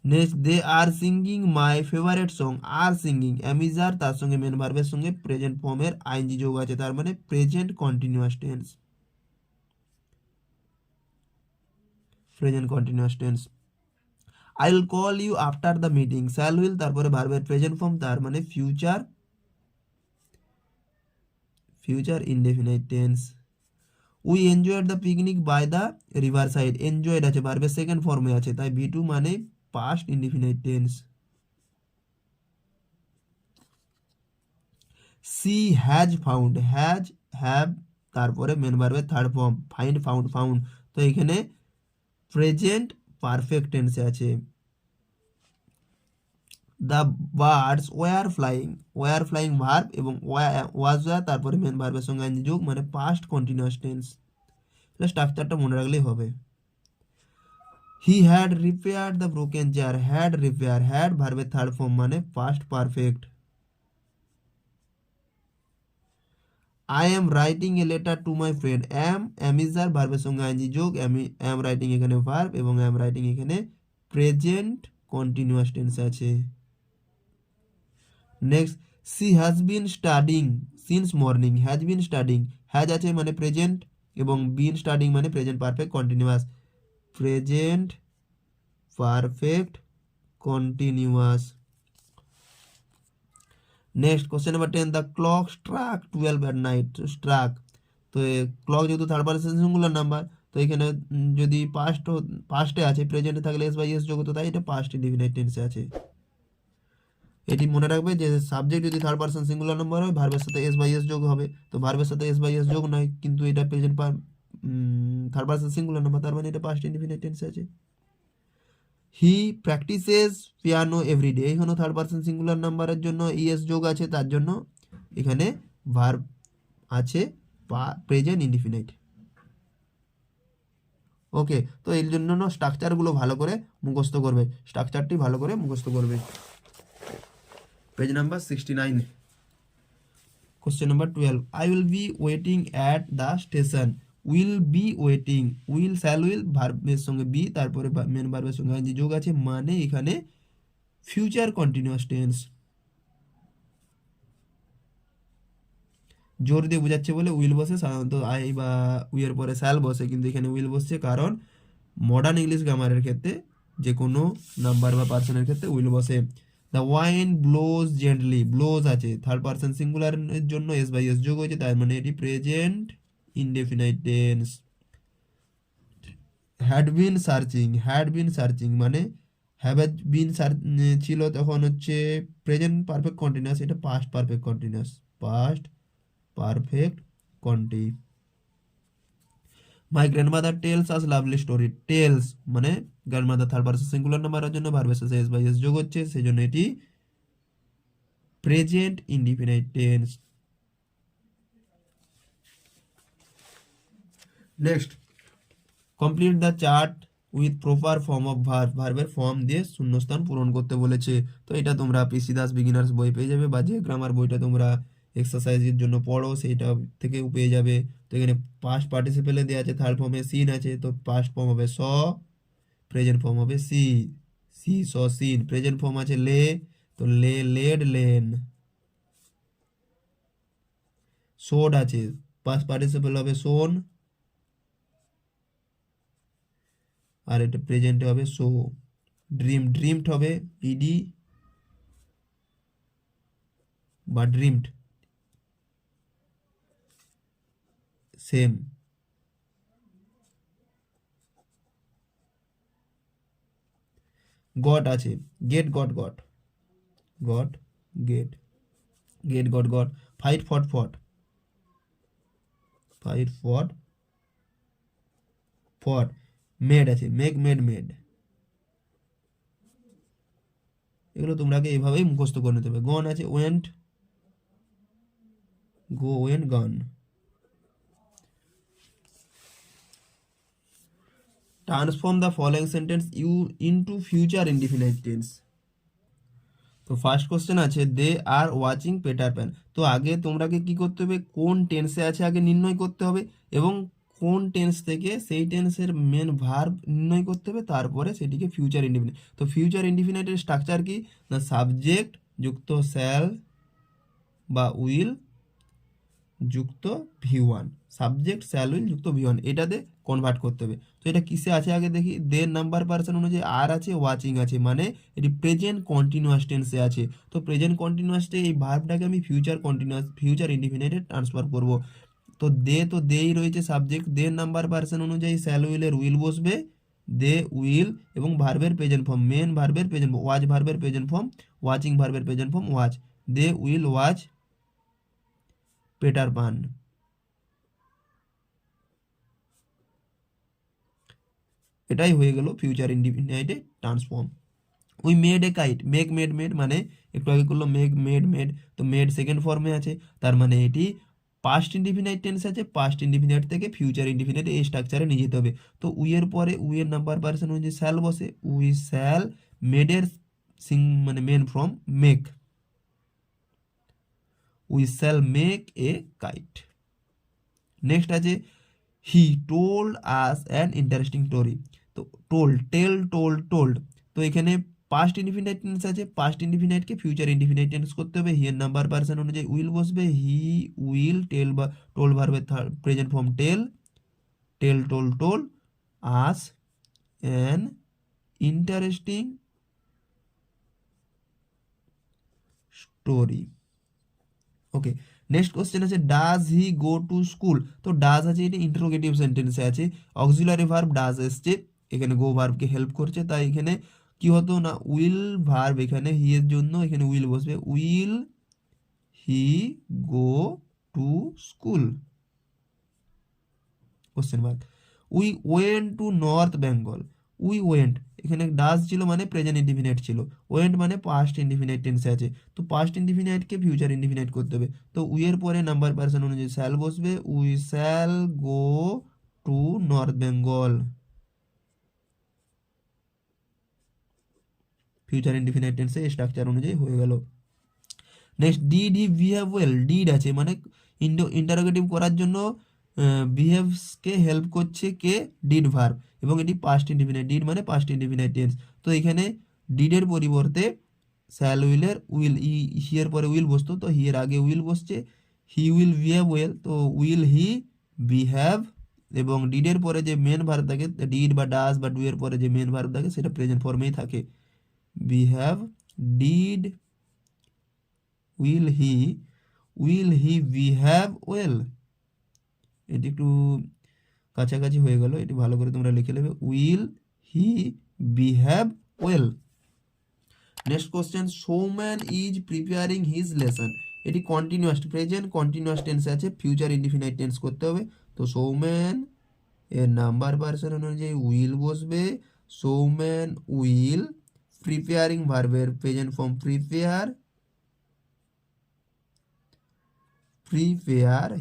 Next, they are singing my favourite song, are singing am is are, তার সঙ্গে মেন ভার্বের সঙ্গে প্রেজেন্ট ফর্মের আইনজি যোগ আছে, তার মানে present continuous tense, present continuous tense. I will call you after the meeting, shall will, তারপরে ভার্বের প্রেজেন্ট ফর্ম, তার মানে future indefinite tense. We enjoyed the picnic by the riverside, enjoyed আছে, ভার্বের সেকেন্ড ফর্মে আছে, তাই V2 মানে past indefinite tense. She has found, has have, তারপরে মেন ভার্বের third form find found found, তো এখানে প্রেজেন্ট পারফেক্ট টেন্সে আছে। The birds were flying verb এবং ওয়াজ ওয়ার, তারপরে মেন ভার্বের সঙ্গে আইনজি যোগ, মানে পাস্ট কন্টিনিউয়াস টেন্স। এটা স্ট্রাকচারটা মনে রাখলেই হবে। He had repaired the broken chair, had repair, had ভার্বের থার্ড ফর্ম মানে past perfect. I am writing a letter to my friend, am is are ভার্বের সঙ্গে আইনজি যোগ, অ্যাম রাইটিং এখানে ভার্ব এবং অ্যাম রাইটিং এখানে প্রেজেন্ট কন্টিনিউয়াস টেন্স আছে। Next, she has been studying since morning, has been studying, has আছে মানে present এবং বিন স্টাডিং মানে present perfect continuous, present perfect continuous. Next, question number 10, the clock struck 12 at night. Struck, তো clock যেহেতু third person singular number, তো এখানে যদি পাস্টে আছে, প্রেজেন্টে থাকলে এস বাই এস যোগ হতো, তাই এটা পাস্ট ইনডিফিনাইট টেন্সে আছে। এটি মনে রাখবে যে সাবজেক্ট যদি থার্ড পারসন সিঙ্গুলার নাম্বার হয়, ভার্বের সাথে এস বাই এস যোগ হবে। তো ভার্বের সাথে এস বাই এস যোগ নয়, কিন্তু এটা present third person singular number, তার মানে এটা পাস্ট ইনডিফিনাইট টেন্সে আছে। হি প্র্যাকটিসেস পিয়ানো এভরিডে, এখানে থার্ড পারসন সিঙ্গুলার নাম্বারের জন্য ইএস যোগ আছে, তার জন্য এখানে ভার্ব আছে প্রেজেন্ট ইনডিফিনাইট। ওকে, তো এর জন্য স্ট্রাকচারগুলো ভালো করে মুখস্থ করবে, স্ট্রাকচারটি ভালো করে মুখস্থ করবে। Page number 69, question number 12, I will be waiting at the station, will be waiting, will shall will ভার্বের সঙ্গে বি, তারপরে মেন ভার্বের সঙ্গে আইনজি যোগ আছে, মানে এখানে ফিউচার কন্টিনিউয়াস টেন্স। জোর দিয়ে বোঝাচ্ছে বলে উইল বসে, সাধারণত আই বা উইয়ের পরে শ্যাল বসে, কিন্তু এখানে উইল বসছে কারণ মডার্ন ইংলিশ গ্রামারের ক্ষেত্রে যে কোনো নাম্বার বা পার্সনের ক্ষেত্রে উইল বসে। The wind blows gently, blows আছে, থার্ড পারসন সিঙ্গুলারের জন্য এস বাই এস যোগ হয়েছে, তার মানে এটি present indefinite tense. Had been searching মানে হ্যাভ বিন ছিল তখন হচ্ছে প্রেজেন্ট পারফেক্ট কন্টিনিউয়াস, এটা past perfect continuous, past perfect কন্টি। My grandmother tells us lovely story, tells মানে গ্র্যান্ডমাদার থার্ড পারসন সিঙ্গুলার নাম্বারের জন্য ভার্বের শেষে এস বাই এস যোগ হচ্ছে, সেই জন্য এটি present indefinite tense. Next, complete the chart with proper form of verb, ভার্বের ফর্ম দিয়ে শূন্যস্থান পূরণ করতে বলেছে। তো এটা তোমরা পিসি দাস বিগিনার্স বই পেয়ে যাবে, বা যে গ্রামার বইটা তোমরা এক্সারসাইজের জন্য পড়ো সেইটা থেকেও পেয়ে যাবে। তো এখানে পাস্ট পার্টিসিপেলে দেওয়া আছে, থার্ড ফর্মে সিন আছে, তো পাস্ট ফর্ম হবে স, প্রেজেন্ট ফর্ম হবে see, see saw seen. Present form আছে লে, তো লে লেড লেন। শোড আছে, পাস্ট পার্টিসিপেল হবে শোন, আর এটা প্রেজেন্টে হবে শো। ড্রিম ড্রিমড হবে ইডি বা ড্রিমড, সেম। গট আছে, get got got, got get, get got got. Fight fought fought, fight fought ফট। মেড আছে, মেক মেড মেড। এগুলো তোমরাকে এইভাবেই মুখস্থ করে নিতে হবে। গন আছে, went go went gone. Transform the following sentence you into future indefinite tense. তো ফার্স্ট কোশ্চেন আছে they are watching Peter pan. তো আগে তোমরাকে কি করতে হবে, কোন টেন্সে আছে আগে নির্ণয় করতে হবে, এবং কোন টেন্স থেকে সেই টেন্সের মেন ভার্ব নির্ণয় করতে হবে, তারপরে সেটিকে ফিউচার ইনডিফিনাইট। তো ফিউচার ইনডিফিনাইটের স্ট্রাকচার কি না, সাবজেক্ট যুক্ত শ্যাল বা উইল যুক্ত V one, subject shall will যুক্ত ভি ওয়ান, এটাতে কনভার্ট করতে হবে। তো এটা কিসে আছে আগে দেখি, দের নাম্বার পার্সন অনুযায়ী আর আছে, ওয়াচিং আছে, মানে এটি প্রেজেন্ট কন্টিনিউয়াস টেন্সে আছে। তো প্রেজেন্ট কন্টিনিউয়াসে এই ভার্বটাকে আমি ফিউচার কন্টিনিউয়াস ফিউচার ইনডিফিনাইটে ট্রান্সফার করব। তো দেই রয়েছে সাবজেক্ট, দের নাম্বার পার্সন অনুযায়ী শ্যাল উইলের উইল বসবে, দে উইল, এবং ভার্বের প্রেজেন্ট ফর্ম, মেন ভার্বের প্রেজেন্ট ওয়াচ ভার্বের প্রেজেন্ট ফর্ম, ওয়াচিং ভার্বের present form watch, they will watch Peter Pan. এটাই হয়ে গেল ফিউচার ইনডিফিনাইটে transform. We made a kite, make made made মানে একটু আগে করলো মেক মেড মেড, তো মেড সেকেন্ড ফর্মে আছে, তার মানে এটি পাস্ট ইনডিফিনাইট টেন্স আছে, পাস্ট ইনডিফিনাইট থেকে ফিউচার ইনডিফিনাইট এই স্ট্রাকচারে নিয়ে যেতে হবে। তো উই এর পরে উই এর নাম্বার পার্সন অনুযায়ী শ্যাল বসে, উই শ্যাল, মেডের মানে main form make, we shall make a kite. Next আছে he told us an interesting story. তো টোল্ড, টেল, টোল্ড, টোল্ড। তো এখানে পাস্ট ইনডিফিনাইট টেন্স আছে, পাস্ট ইনডিফিনাইটকে ফিউচার ইনডিফিনাইট টেন্স করতে হবে। হি এর নাম্বার পার্সন অনুযায়ী উইল বসবে, হি উইল টেল, বা টোল ভার্বের present form tell, tell told told us an interesting story. Okay, next question আছে does he go to school. তো ডাজ আছে, এটি ইন্টারোগেটিভ সেন্টেন্সে আছে, অক্সিলারি ভার্ব ডাজ এসছে, এখানে গো ভার্বকে হেল্প করছে, তাই এখানে কি হতো না, উইল ভার্ব এখানে হি এর জন্য এখানে উইল বসবে, will he go to school, question mark. We went to North Bengal, we went, এখানে ডাজ ছিল মানে প্রেজেন্ট ইনডিফিনাইট ছিল, ওয়েন্ট মানে পাস্ট ইনডিফিনাইট টেন্সে আছে, তো পাস্ট ইনডিফিনাইটকে ফিউচার ইনডিফিনাইট করতে হবে। তো উই এর পরে নাম্বার পার্সন অনুযায়ী শ্যাল বসবে, we shall go to North Bengal, future indefinite টেন্সে স্ট্রাকচার অনুযায়ী হয়ে গেল। Next did he behave well, did আছে মানে ইন্টারোগেটিভ করার জন্য বিহেভসকে হেল্প করছে কে, ডিড ভার্ব, এবং এটি পাস্ট ইনডিফিনাইট, ডিড মানে পাস্ট ইনডিফিনাইট টেন্স। তো এখানে ডিডের পরিবর্তে শ্যাল উইলের উইল, হি এর পরে উইল বসতো, তো হি এর আগে উইল বসছে, হি উইল বিহেভ ওয়েল, তো উইল হি বিহেভ, এবং ডিডের পরে যে মেন ভার্ব থাকে, ডিড বা ডাজ বা ডু এর পরে যে মেন ভার্ব থাকে সেটা প্রেজেন্ট ফর্মেই থাকে, behave, did, will he behave well. এটি একটু কাছাকাছি হয়ে গেল, এটি ভালো করে তোমরা লিখে নেবে, will he behave well. Next question, Soumyan is preparing his lesson. এটি কন্টিনিউয়াস প্রেজেন্ট কন্টিনিউয়াস টেন্সে আছে, ফিউচার ইনডিফিনাইট টেন্স করতে হবে। তো সৌম্যান এর নাম্বার পার্সন অনুযায়ী উইল বসবে। সৌম্যান উইল, প্রিপেয়ারিং ভার্বের present form prepare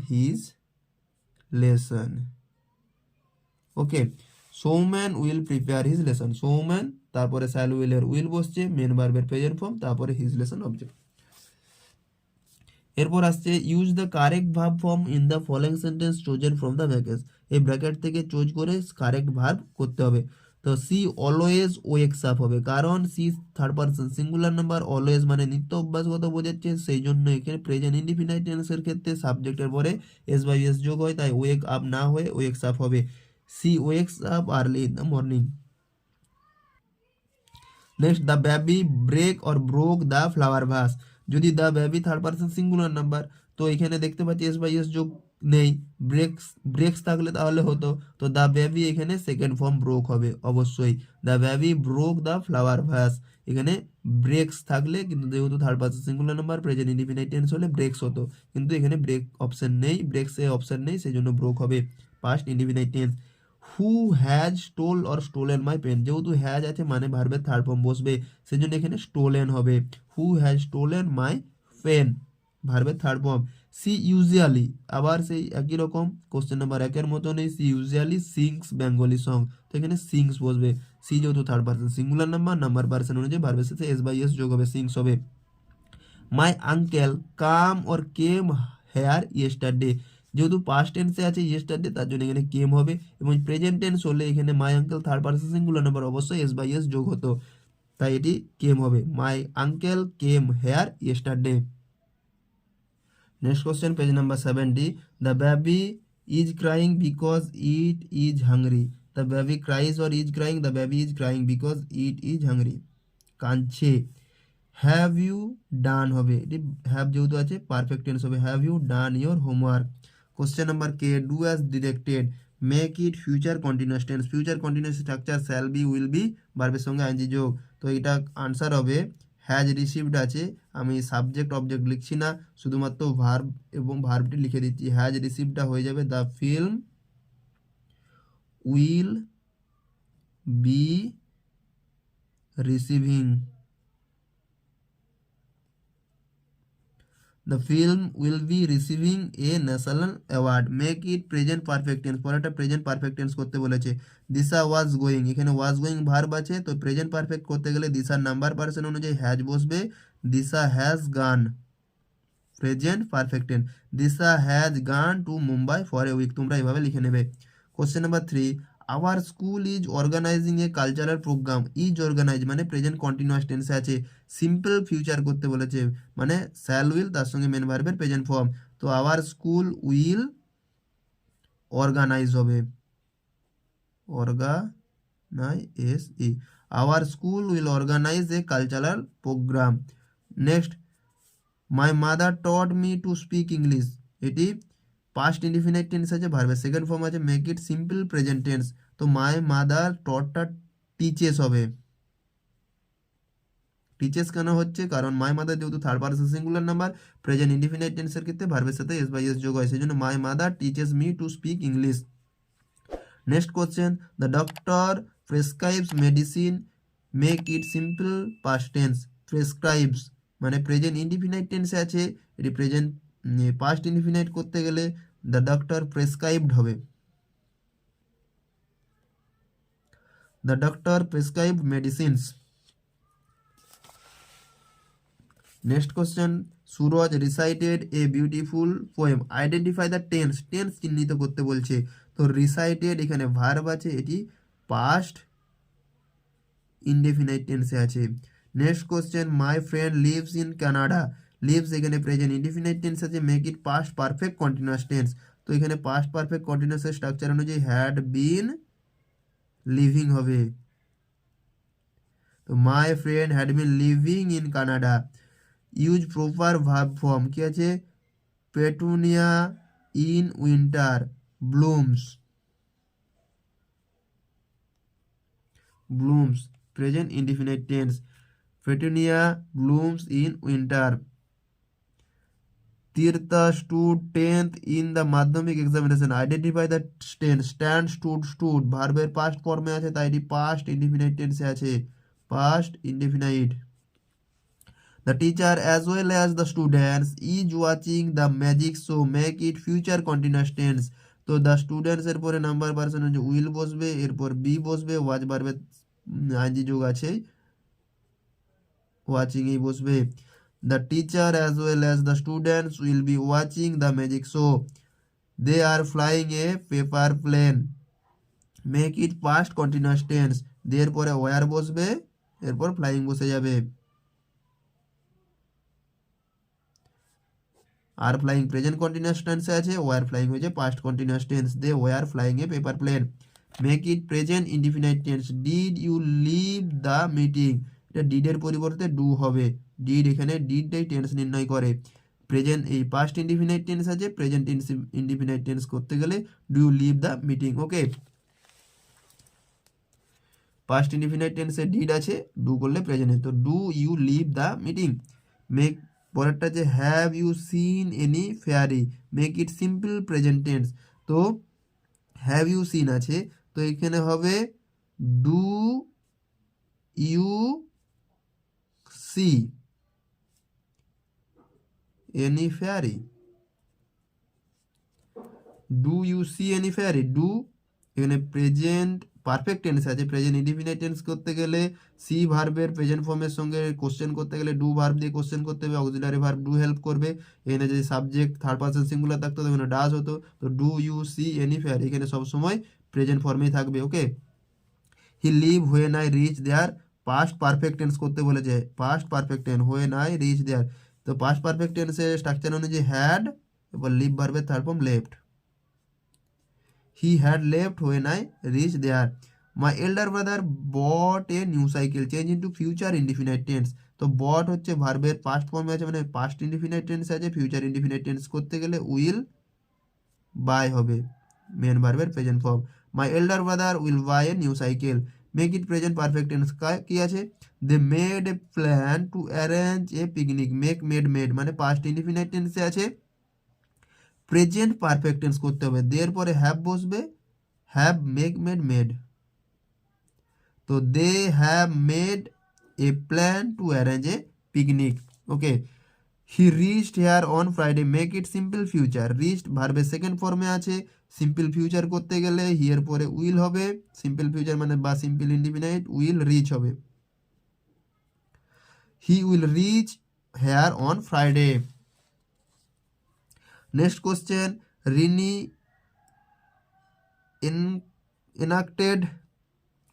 his lesson. Okay, Soumyan will prepare his lesson. Soumyan, তারপরে শ্যাল উইলের উইল বসছে, মেন ভার্বের প্রেজেন্ট ফর্ম, তারপরে হিজ লেসন অবজেক্ট। এরপর আসছে use the correct verb form in the following sentence chosen from the brackets. এই bracket থেকে choose করে কারেক্ট ভার্ব করতে হবে। তো সি অলওয়েজ ওয়েকস আপ হবে, কারণ she third person singular number, always মানে নিত্য অভ্যাসগত বোঝাচ্ছে, সেই জন্য এখানে প্রেজেন্ট ইনডিফিনাইট টেন্সের ক্ষেত্রে সাবজেক্টের পরে এস বাই এস যোগ হয়, তাই ওয়েক আপ না হয়ে ওয়েকস আপ হবে। She wakes up early in the morning. Next, the baby break or broke the flower vase. যদি the baby third person singular number, তো এখানে দেখতে পাচ্ছি এস বাই এস যোগ নেই, ব্রেকস ব্রেকস থাকলে তাহলে হতো। তো দ্য বেবি এখানে সেকেন্ড ফর্ম ব্রোক হবে অবশ্যই। The baby broke the flower vase, এখানে ব্রেকস থাকলে, কিন্তু যেহেতু third person singular number present indefinite tense হলে ব্রেকস হতো, কিন্তু এখানে ব্রেক অপশন নেই, ব্রেকস এ অপশন নেই, সেই জন্য ব্রোক হবে past indefinite tense. Who has stole or stolen my pen, যেহেতু হ্যাজ আছে মানে ভার্বের থার্ড ফর্ম বসবে, সেই জন্য এখানে স্টোলেন হবে। Who has stolen my pen, ভার্বের থার্ড ফর্ম। সি ইউজুয়ালি, আবার সেই একই রকম কোশ্চেন নাম্বার একের মতনই, she usually sings Bengali song, তো এখানে সিংস বসবে। সি যেহেতু third person singular number, number person অনুযায়ী ভার্বের সাথে এস বাই এস যোগ হবে, সিংস হবে। My uncle come or came here yesterday, যেহেতু পাস্ট টেন্সে আছে ইয়েস্টারডে, তার জন্য এখানে কেম হবে, এবং প্রেজেন্ট টেন্স হলে এখানে my uncle third person singular number, অবশ্যই এস বাই এস যোগ হতো, তাই এটি কেম হবে। My uncle came here yesterday. Next question, page number 70, the baby is crying because it is hungry. The baby cries or is crying, the baby is crying because it is hungry, কাঁদছে। Have you done হবে, এটি have যেহেতু আছে perfect tense হবে, have you done your homework. Question number K, do as directed, make it future continuous tense. Future continuous structure shall be will be, ভার্বের সঙ্গে ING যোগ, তো এটা আনসার হবে হ্যাজ রিসিভড আছে, আমি সাবজেক্ট অবজেক্ট লিখছি না, শুধুমাত্র ভার্ব এবং ভার্বটি লিখে দিচ্ছি। হ্যাজ রিসিভডটা হয়ে যাবে the film will be receiving, the film will be receiving a national award. make it present perfect tense, পরেরটা প্রেজেন্ট পারফেক্ট টেন্স করতে বলেছে। দিশা ওয়াজ গোয়িং, এখানে ওয়াজ গোয়িং ভার্ব আছে, তো প্রেজেন্ট পারফেক্ট করতে গেলে দিশার নাম্বার পার্সন অনুযায়ী হ্যাজ বসবে। Disha has gone, present perfect tense. Disha has gone to Mumbai for a week, তোমরা এভাবে লিখে নেবে। Question number 3, our school is organising a cultural programme. Is organise মানে প্রেজেন্ট কন্টিনিউয়াস টেন্সে আছে, সিম্পল ফিউচার করতে বলেছে, মানে শ্যাল উইল তার সঙ্গে মেন ভার্বের প্রেজেন্ট ফর্ম, তো আওয়ার স্কুল উইল অর্গানাইজ হবে, organise E, our school will organise a cultural programme. Next, my mother taught me to speak English, এটি পাস্ট ইনডিফিনাইট টেন্স আছে, ভার্বের সেকেন্ড ফর্ম আছে, make it simple present tense, তো my mother টটটা teaches হবে। Teaches কেন হচ্ছে, কারণ মাই মাদার যেহেতু third person singular number, present indefinite টেন্সের ক্ষেত্রে ভার্বের সাথে এস বাই এস যোগ হয়, সেই জন্য my mother teaches me to speak English. Next question, the doctor prescribes medicine, make it simple past tense. Prescribes মানে প্রেজেন্ট ইনডিফিনাইট টেন্সে আছে, এটি প্রেজেন্ট পাস্ট ইনডিফিনাইট করতে গেলে দ্য ডক্টর প্রেসক্রাইবড হবে, the doctor prescribed medicines. Next question, Suraj recited a beautiful poem, identify the tense, tense চিহ্নিত করতে বলছে, তো রিসাইটেড এখানে ভার্ব আছে, এটি পাস্ট ইনডেফিনাইট টেন্সে আছে। Next question, my friend lives in Canada, lives এখানে প্রেজেন্ট ইনডেফিনাইট টেন্স আছে, make it past perfect continuous tense, তো এখানে পাস্ট পারফেক্ট কন্টিনিউয়াসের স্ট্রাকচার অনুযায়ী হ্যাড বিন লিভিং হবে, তো my friend had been living in Canada. Use proper verb form কি আছে, petunia in winter blooms, blooms present indefinite tense. Petunia blooms in winter. Tirtha stood 10th in the Madhyamik examination. Identify the tense. Stand, stood, stood ভার্বের past ফর্মে আছে, তাই এটি past indefinite টেন্সে আছে, past indefinite. The teacher as well as the students is watching the magic show, make it future continuous tense। তো the students এর পরে নাম্বার পার্সন হচ্ছে উইল বসবে, এরপর বি বসবে, ওয়াচ বাড়বে, আইনজি যোগ আছে, ওয়াচিং এই বসবে। The teacher as well as the students will be watching the magic show, they are flying a paper plane, make it past continuous tense। দের পরে ওয়ার বসবে, এরপর ফ্লাইং বসে যাবে। আর ফ্লাইং প্রেজেন্ট কন্টিনিউয়াস টেন্সে আছে, were flying হয়েছে past continuous tense, they were flying a paper plane. Make it present indefinite tense. Did you leave the meeting, এটা ডিডের পরিবর্তে ডু হবে। ডিড, এখানে ডিডটাই টেন্স নির্ণয় করে। প্রেজেন্ট এই পাস্ট ইনডিফিনাইট টেন্স আছে, প্রেজেন্ট ইনডিফিনাইট টেন্স করতে গেলে do you leave the meeting. Okay, past indefinite টেন্সে ডিড আছে, ডু করলে প্রেজেন্টে, তো do you leave the meeting. Make, পরেরটা যে have you seen any fairy, make it simple present tense. তো হ্যাভ ইউ সিন আছে, তো এখানে হবে do you see any fairy, do you see any fairy. Do এখানে প্রেজেন্ট পারফেক্ট টেন্স আছে, present indefinite tense করতে গেলে সি ভার্বের প্রেজেন্ট ফর্মের সঙ্গে কোশ্চেন করতে গেলে ডু ভার্ব দিয়ে কোশ্চেন করতে হবে, অক্সিলারি ভার্ব ডু হেল্প করবে। এখানে যদি সাবজেক্ট থার্ড পারসন সিঙ্গুলার থাকতো তো এখানে ডাজ হতো, তো do you see any fair এখানে সবসময় প্রেজেন্ট ফর্মেই থাকবে। Okay, he leave when I reach there, past perfect tense করতে বলেছে, past perfect tense, when I reach there. তো পাস্ট পারফেক্ট টেন্সের স্ট্রাকচার অনুযায়ী হ্যাড, এবার লিভ ভার্বের third form left. He had left when I reached there. My elder brother bought a new cycle, change into future indefinite tense। তো bought হচ্ছে ভার্বের past ফর্মে আছে, মানে পাস্ট ইনডিফিনাইট টেন্স আছে, ফিউচার ইনডিফিনাইট টেন্স করতে গেলে উইল বাই হবে, মেন ভার্বের present form. My elder brother will buy a new cycle, make it present perfect tense. কি আছে, they made a plan to arrange a picnic, make made made মানে past indefinite টেন্সে আছে, present perfect tense করতে হবে, দের পরে have বসবে, have make made made. তো they have made a plan to arrange a picnic. Okay, he reached here on Friday, make it simple future. Reached ভার্বের second ফর্মে আছে, সিম্পল ফিউচার করতে গেলে হিয়ার পরে উইল হবে, সিম্পল ফিউচার মানে বা সিম্পল ইনডিফিনাইট, উইল রিচ হবে। He will reach here on Friday. Next question, Rini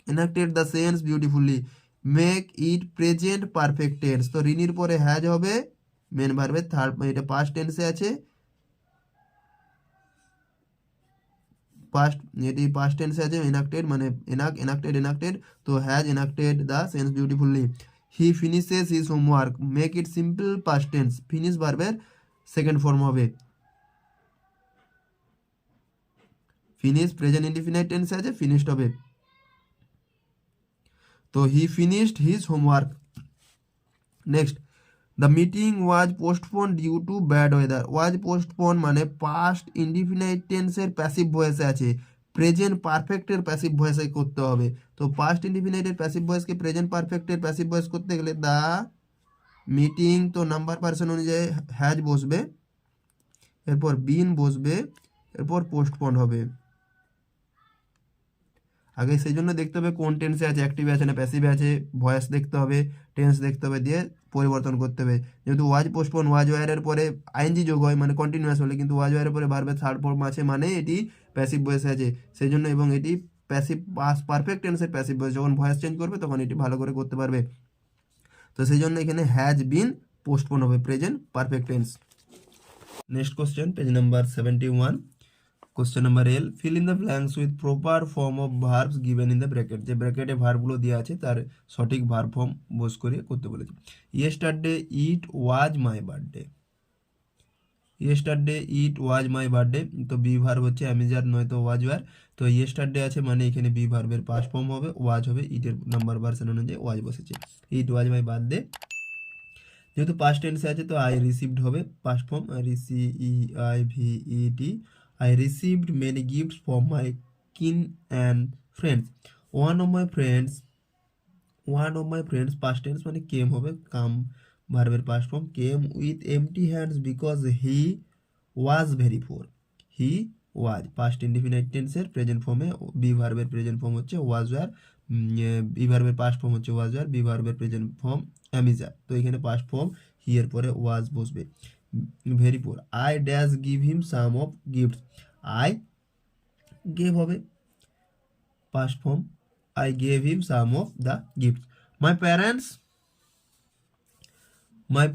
enacted the sense beautifully, make it present perfect tense। তো রিনির পরে হ্যাজ হবে, মেন ভার্বের থার্ড, এটা পাস্ট টেন্সে আছে, পাস্ট, এটি পাস্ট টেন্সে আছে, enacted মানে enacted, তো has enacted the sense beautifully। he finishes his homework, make it simple past tense, finish ভার্বের সেকেন্ড ফর্ম হবে, ফিনিশ প্রেজেন্ট ইনডিফিনাইট টেন্সে আছে, ফিনিশড হবে। তো he finished his homework. Next, the meeting was postpone due to bad weather. Was postpone মানে past indefinite টেন্সের passive ভয়েসে আছে, প্রেজেন্ট পারফেক্টের প্যাসিভ ভয়েসে করতে হবে। তো পাস্ট ইনডিফিনাইটের প্যাসিভ ভয়েসকে প্রেজেন্ট পারফেক্টের প্যাসিভ ভয়েস করতে গেলে দ্য মিটিং, তো নাম্বার পার্সন অনুযায়ী হ্যাজ বসবে, এরপর বিন বসবে, এরপর পোস্টপোন হবে। আগে সেই জন্য দেখতে হবে কোন টেন্সে আছে, অ্যাক্টিভ আছে না প্যাসিভ আছে, ভয়েস দেখতে হবে, টেন্স দেখতে হবে, দিয়ে পরিবর্তন করতে হবে। যেহেতু ওয়াজ পোস্টপোন, ওয়াজ ওয়ারের পরে আইএনজি যোগ হয় মানে কন্টিনিউয়াস হলে, কিন্তু ওয়াজ ওয়ারের পরে ভার্বের থার্ড ফর্ম আছে মানে এটি প্যাসিভ ভয়েসে আছে সেই জন্য, এবং এটি প্যাসিভ পারফেক্ট টেন্সের প্যাসিভ ভয়েস, যখন ভয়েস চেঞ্জ করবে তখন এটি ভালো করে করতে পারবে। তো সেই জন্য এখানে হ্যাজ বিন পোস্টপোন হবে, present perfect tense. Next question, page number 71। Question number L, feel in the blanks with proper form of verbs given in the bracket. যে ব্র্যাকেটে ভার্বগুলো দেওয়া আছে তার সঠিক ভার্ব ফর্ম বোস করে করতে বলেছে। Yesterday it was my birthday, yesterday it was my birthday, তো বি ভার্ব হচ্ছে অ্যামিজার নয়তো ওয়াজ ওয়ার। তো ইয়েস্টারডে আছে মানে এখানে বি ভার্বের পাস্ট ফর্ম হবে, ওয়াজ হবে, ইটের নাম্বার ভার্সন অনুযায়ী ওয়াজ বসেছে। ইট ওয়াজ মাই বার্থডে, যেহেতু পাস্ট টেন্সে আছে তো আই রিসিভড হবে past form, RECEIVED। I received many gifts from my kin and friends. One of my friends, one of my friends past tense মানে কেম হবে, কাম ভার্বের past form, came with empty hands because he was very poor. He was past indefinite টেন্সের present ফর্মে, be ভার্বের present form হচ্ছে was were, be ভার্বের past form হচ্ছে was were, be ভার্বের প্রেজেন্ট ফর্ম অ্যামিজার। তো এখানে পাস্ট ফর্ম হি এর পরে ওয়াজ বসবে। Very poor, I dash give him some of gifts. I gave হবে past form, I gave him some of the gifts. My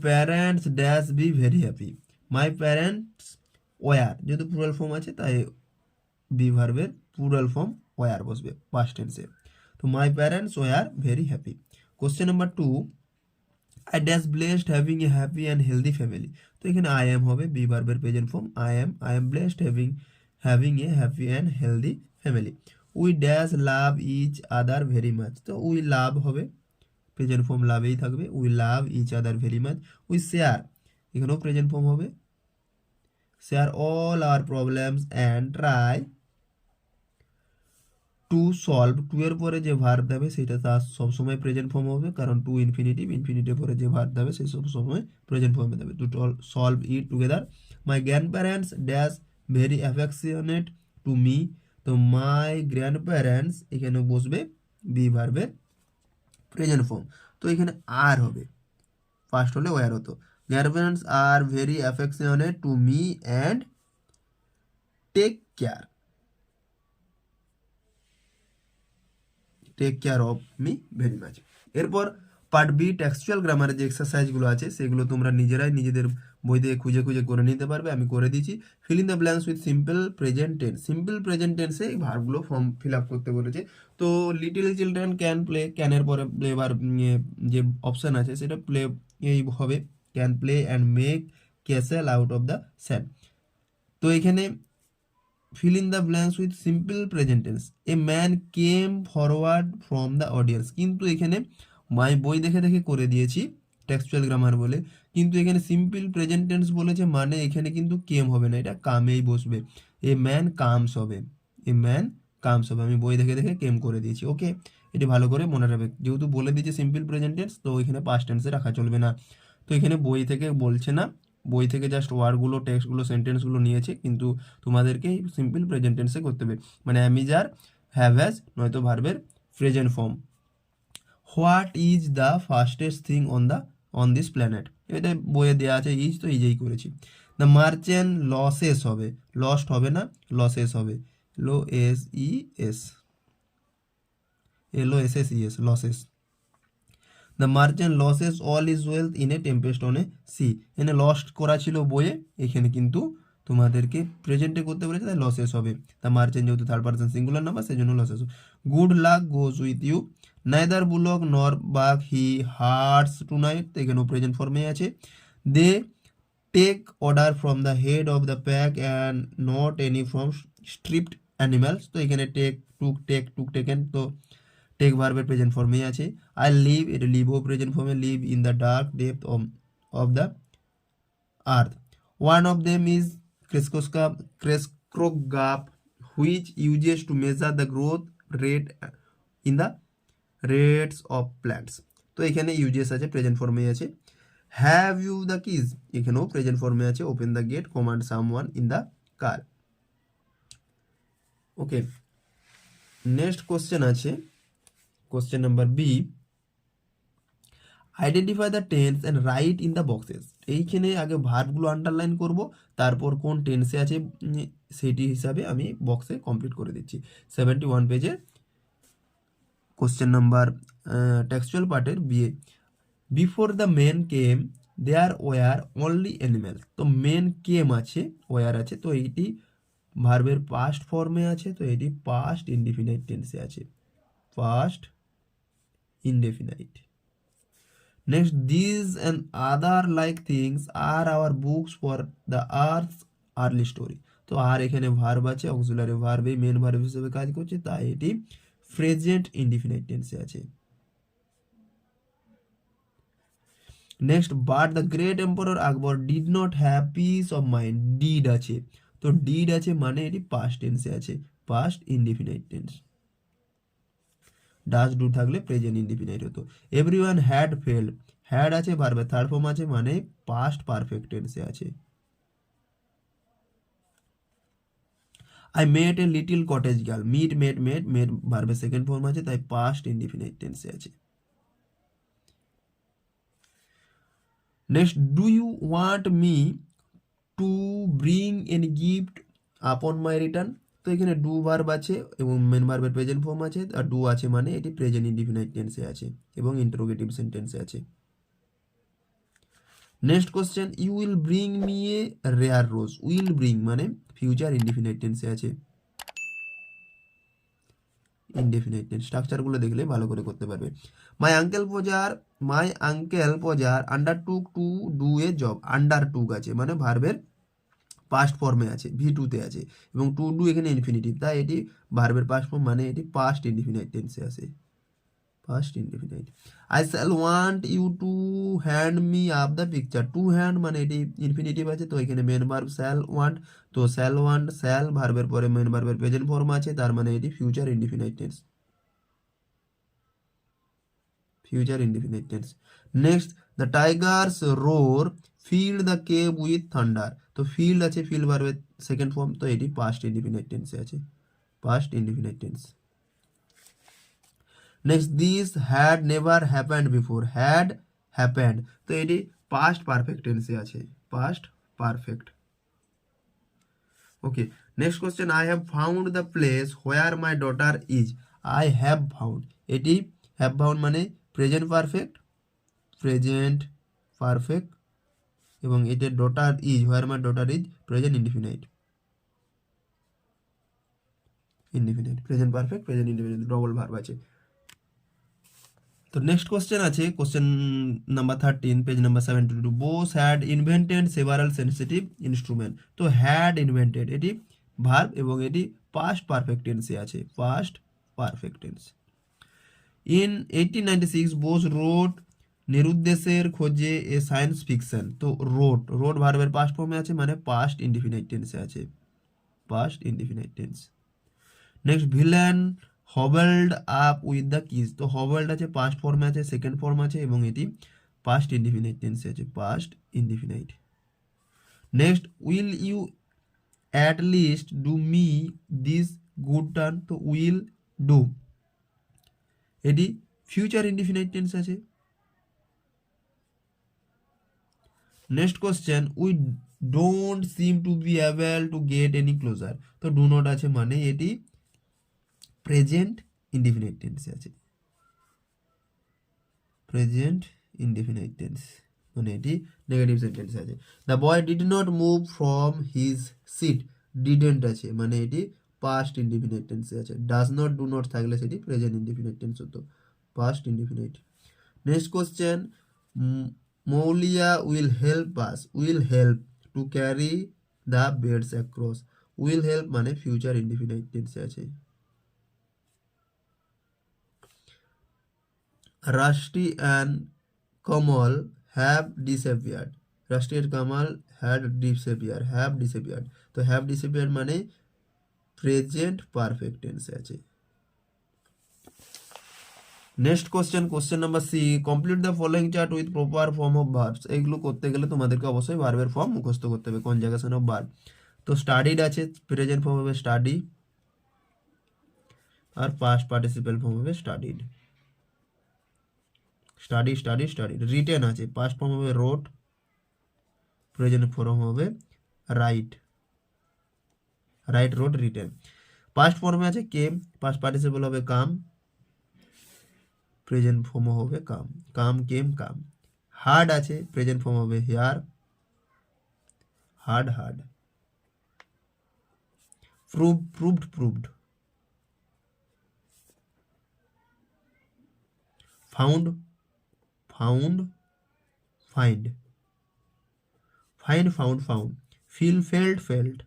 parents dash be very happy. My parents were, যেহেতু plural form আছে তাই be ভার্বের plural form were বসবে past টেন্সে। তো my parents were very happy. Question number 2, I dash blessed having a happy and healthy family. তো এখানে I am হবে বি ভার্বের present form, I am blessed having a happy and healthy family. We dash love each other very much, তো we love হবে present form লাভেই থাকবে, we love each other very much. We share, এখানেও present form হবে, share all our problems and try to solve. Two এর পরে যে verb দেবে সেটা তার সবসময় প্রেজেন্ট ফর্ম হবে, কারণ টু ইনফিনিটিভ, ইনফিনিটিভ পরে যে ভার্ব দেবে সেই সবসময় প্রেজেন্ট ফর্মে দেবে। To solve it together. My grand parents dash very affectionate to me. তো মাই গ্র্যান্ড প্যারেন্টস এখানে বসবে বি ভার্বের প্রেজেন্ট ফর্ম, তো এখানে আর হবে, ফার্স্ট হলে ওয়ার হতো। Grandparents are very affectionate to me and take care, take care of me very much. এরপর পার্ট বি টেক্সচুয়াল গ্রামারের যে এক্সারসাইজগুলো আছে সেগুলো তোমরা নিজেরাই নিজেদের বই থেকে খুঁজে খুঁজে করে নিতে পারবে, আমি করে দিয়েছি। Fill in the blanks with simple present tense. Simple present টেন্সে এই ভার্বগুলো ফর্ম ফিল আপ করতে বলেছে। তো লিটল চিলড্রেন ক্যান প্লে, ক্যানের পরে প্লে বার যে অপশান আছে সেটা প্লে এই হবে, can play and make castle out of the sand. তো এখানে fill in the blanks with simple present tense. A man came forward from the audience, কিন্তু এখানে মাই বই দেখে দেখে করে দিয়েছি টেক্সচুয়াল গ্রামার বলে, কিন্তু এখানে সিম্পল প্রেজেন্ট টেন্স বলেছে মানে এখানে কিন্তু কেম হবে না, এটা কামেই বসবে। এ ম্যান কামস হবে, এ ম্যান কামস হবে, আমি বই দেখে দেখে কেম করে দিয়েছি। ওকে, এটি ভালো করে মনে রাখবে, যেহেতু বলে দিয়েছে সিম্পল প্রেজেন্ট টেন্স তো এখানে পাস্ট টেন্সে রাখা চলবে না। তো এখানে বই থেকে বলছে না, বই থেকে জাস্ট ওয়ার্ডগুলো টেক্সটগুলো সেন্টেন্সগুলো নিয়েছে, কিন্তু তোমাদেরকে সিম্পল প্রেজেন্ট টেন্সে করতে হবে, মানে অ্যামিজার হ্যাভ হ্যাজ নয়তো ভার্বের present form. What is the fastest thing on this planet, এটা বইয়ে দেওয়া আছে ইজ, তো ইজেই করেছি। দ্য মার্চেন্ট লসেস হবে, লস্ট হবে না, লসেস হবে, LOSES, LOSSES, loses. The merchant loses all is wealth in a tempest on a sea. এখানে লস্ট করা ছিল বইয়ে, এখানে কিন্তু তোমাদেরকে প্রেজেন্টে করতে বলেছে তাই লসেস হবে। দ্য মার্চেন্ট যেহেতু থার্ড পার্সন সিঙ্গুলার নাম্বার সেই জন্য লসেস হবে। Good luck goes with you. Neither bullock nor buck he hurts tonight, এখানেও প্রেজেন্ট ফর্মে আছে। They take order from the head of the pack and not any from striped animals. তো এখানে took taken, তো take ভার্বের present ফর্মেই আছে। I live, এটা লিভও প্রেজেন্ট ফর্মে, live in the dark depth of the earth. One of them is crescograph which uses to measure the growth rate in the rates of plants. তো এখানে uses আছে, present ফর্মেই আছে। হ্যাভ ইউ দ্য কিজ, এখানেও present ফর্মে আছে। Open the gate, command someone in the car. Okay, next question আছে question number B, identify the tense and write in the boxes. এইখানে আগে ভার্বগুলো আন্ডারলাইন করব, তারপর কোন টেন্সে আছে সেটি হিসাবে আমি বক্সে কমপ্লিট করে দিচ্ছি। 71 পেজের কোশ্চেন নাম্বার টেক্সচুয়াল পার্টের বিয়ে। Before the men came there were only animals. তো মেন কেম আছে, ওয়ার আছে, তো এইটি ভার্বের পাস্ট ফর্মে আছে, তো এটি পাস্ট ইনডিফিনাইট টেন্সে আছে, past indefinite. Next this and other like things are our books for the earth early story. তো আর এখানে ভার্ব আছে, অক্সিলারি ভার্বে মেন ভার্ব হিসেবে কাজ করছে, তাই এটি প্রেজেন্ট ইনডিফিনাইট টেন্সে আছে। Next, but the great emperor Akbar did not have peace of mind. Did আছে, তো ডিড আছে মানে এটি পাস্ট টেন্সে আছে, past indefinite tense. Does do থাকলে প্রেজেন্ট ইনডিফিনাইট হতো। এভরিওয়ান হ্যাড ফেল্ড, হ্যাড আছে ভার্বে থার্ড ফর্ম আছে মানে পাস্ট পারফেক্ট টেন্সে আছে। I met a little cottage girl, meet met met met ভার্বে সেকেন্ড ফর্ম আছে, তাই পাস্ট ইনডিফিনাইট টেন্সে আছে। Next, do you want me to bring any gift upon my return. তো এখানে ডু ভার্ব আছে এবং মেন ভার্বের প্রেজেন্ট ফর্ম আছে, আর ডু আছে মানে এটি প্রেজেন্ট ইনডিফিনাইট টেন্সে আছে এবং ইন্টারোগেটিভ সেন্টেন্সে আছে। Next question, you will bring me a rare rose. Will bring মানে ফিউচার ইনডিফিনাইট টেন্সে আছে, ইনডেফিনাইট টেন্স। স্ট্রাকচারগুলো দেখলে ভালো করে করতে পারবে। My uncle পজার আন্ডারটুক to do a job. আন্ডারটুক আছে মানে ভার্বের পাস্ট ফর্মে আছে, ভি টুতে আছে, এবং টু ডু এখানে ইনফিনিটিভ, তাই এটি ভার্বের পাস্ট ফর্ম মানে এটি পাস্ট ইনডিফিনাইট টেন্সে আছে, past indefinite. I shall want you to hand me up the picture. To hand মানে এটি ইনফিনিটিভ আছে, তো এখানে মেন ভার্ব শ্যাল ওয়ান্ট, তো শ্যাল ওয়ান্ট শ্যাল ভার্বের পরে মেন ভার্বের প্রেজেন্ট ফর্ম আছে, তার মানে এটি future indefinite tense, future indefinite tense. Next, the tigers roar filled the cave with thunder. তো ফিল্ড আছে, ফিল্ড ভার্বের সেকেন্ড ফর্ম, তো এটি পাস্ট ইনডিফিনাইট টেন্সে আছে, past indefinite tense. Next, this had never happened before. Had happened, তো এটি past perfect টেন্সে আছে, past perfect. Okay, next question, I have found the place where my daughter is. I have found, এটি have found মানে present perfect, present perfect, এবং এটির daughter is, where my daughter is present indefinite, indefinite present perfect present indefinite double verb আছে। তো next question আছে, question number 13, page number 72। Bose had invented several sensitive instrument. তো had invented এটি verb এবং এটি past perfect টেন্সে আছে, past perfect tense. In 1896 Bose wrote নিরুদ্দেশের খোঁজে এ সায়েন্স ফিকশন। তো রোড ভার্বের পাস্ট ফর্মে আছে মানে পাস্ট ইনডিফিনাইট টেন্সে আছে, past indefinite tense. Next, villain hobbled up with the keys. তো হবেলড আছে, পাস্ট ফর্মে আছে, সেকেন্ড ফর্ম আছে, এবং এটি পাস্ট ইনডিফিনাইট টেন্সে আছে, past indefinite. Next, will you at least do me this good turn. তো উইল ডু এটি ফিউচার ইনডিফিনাইট টেন্স আছে। Next question, we don't seem to be able to get any closer. তো do not আছে মানে এটি present indefinite টেন্সে আছে, present indefinite tense মানে এটি নেগেটিভ সেন্টেন্সে আছে। The boy did not move from his seat. Didn't আছে মানে এটি পাস্ট ইনডিফিনাইট টেন্সে আছে। ডাজ নট ডু নট থাকলে সেটি প্রেজেন্ট ইনডিফিনাইট টেন্স হতো, পাস্ট ইনডিফিনাইট। নেক্সট কোশ্চেন, মৌলিয়া will help us. Will help to carry the beds across. Will help মানে ফিউচার ইনডিফিনাইট টেন্সে আছে। রাষ্ট্রি অ্যান্ড কমল হ্যাভ ডিসঅ্যাপিয়ার্ড। রাষ্ট্রি আর কামাল হ্যাভ ডিসঅ্যাপিয়ার্ড। তো হ্যাভ ডিসঅ্যাপিয়ার্ড মানে প্রেজেন্ট পারফেক্ট টেন্সে আছে। Next question number C, complete the following chart with proper form of verbs. এগুলো করতে গেলে তোমাদেরকে অবশ্যই ভার্বের ফর্ম মুখস্থ করতে হবে, কনজাগেশন অফ ভার্ব। তো স্টাডিড আছে, প্রেজেন্ট ফর্ম হবে স্টাডি, আর পাস্ট পার্টিসিপেল ফর্ম হবে স্টাডিড। স্টাডিড। রিটেন আছে, পাস্ট ফর্ম হবে রোট, প্রেজেন্ট ফর্ম হবে রাইট রোট রিটেন। পাস্ট ফর্মে আছে কেম, পাস্ট পার্টিসিপল হবে কাম, প্রেজেন্ট ফর্ম হবে কাম কেম কাম। হার্ড আছে, প্রেজেন্ট ফর্ম হবে hear, heard. Proved. Found find, find found found, feel felt felt,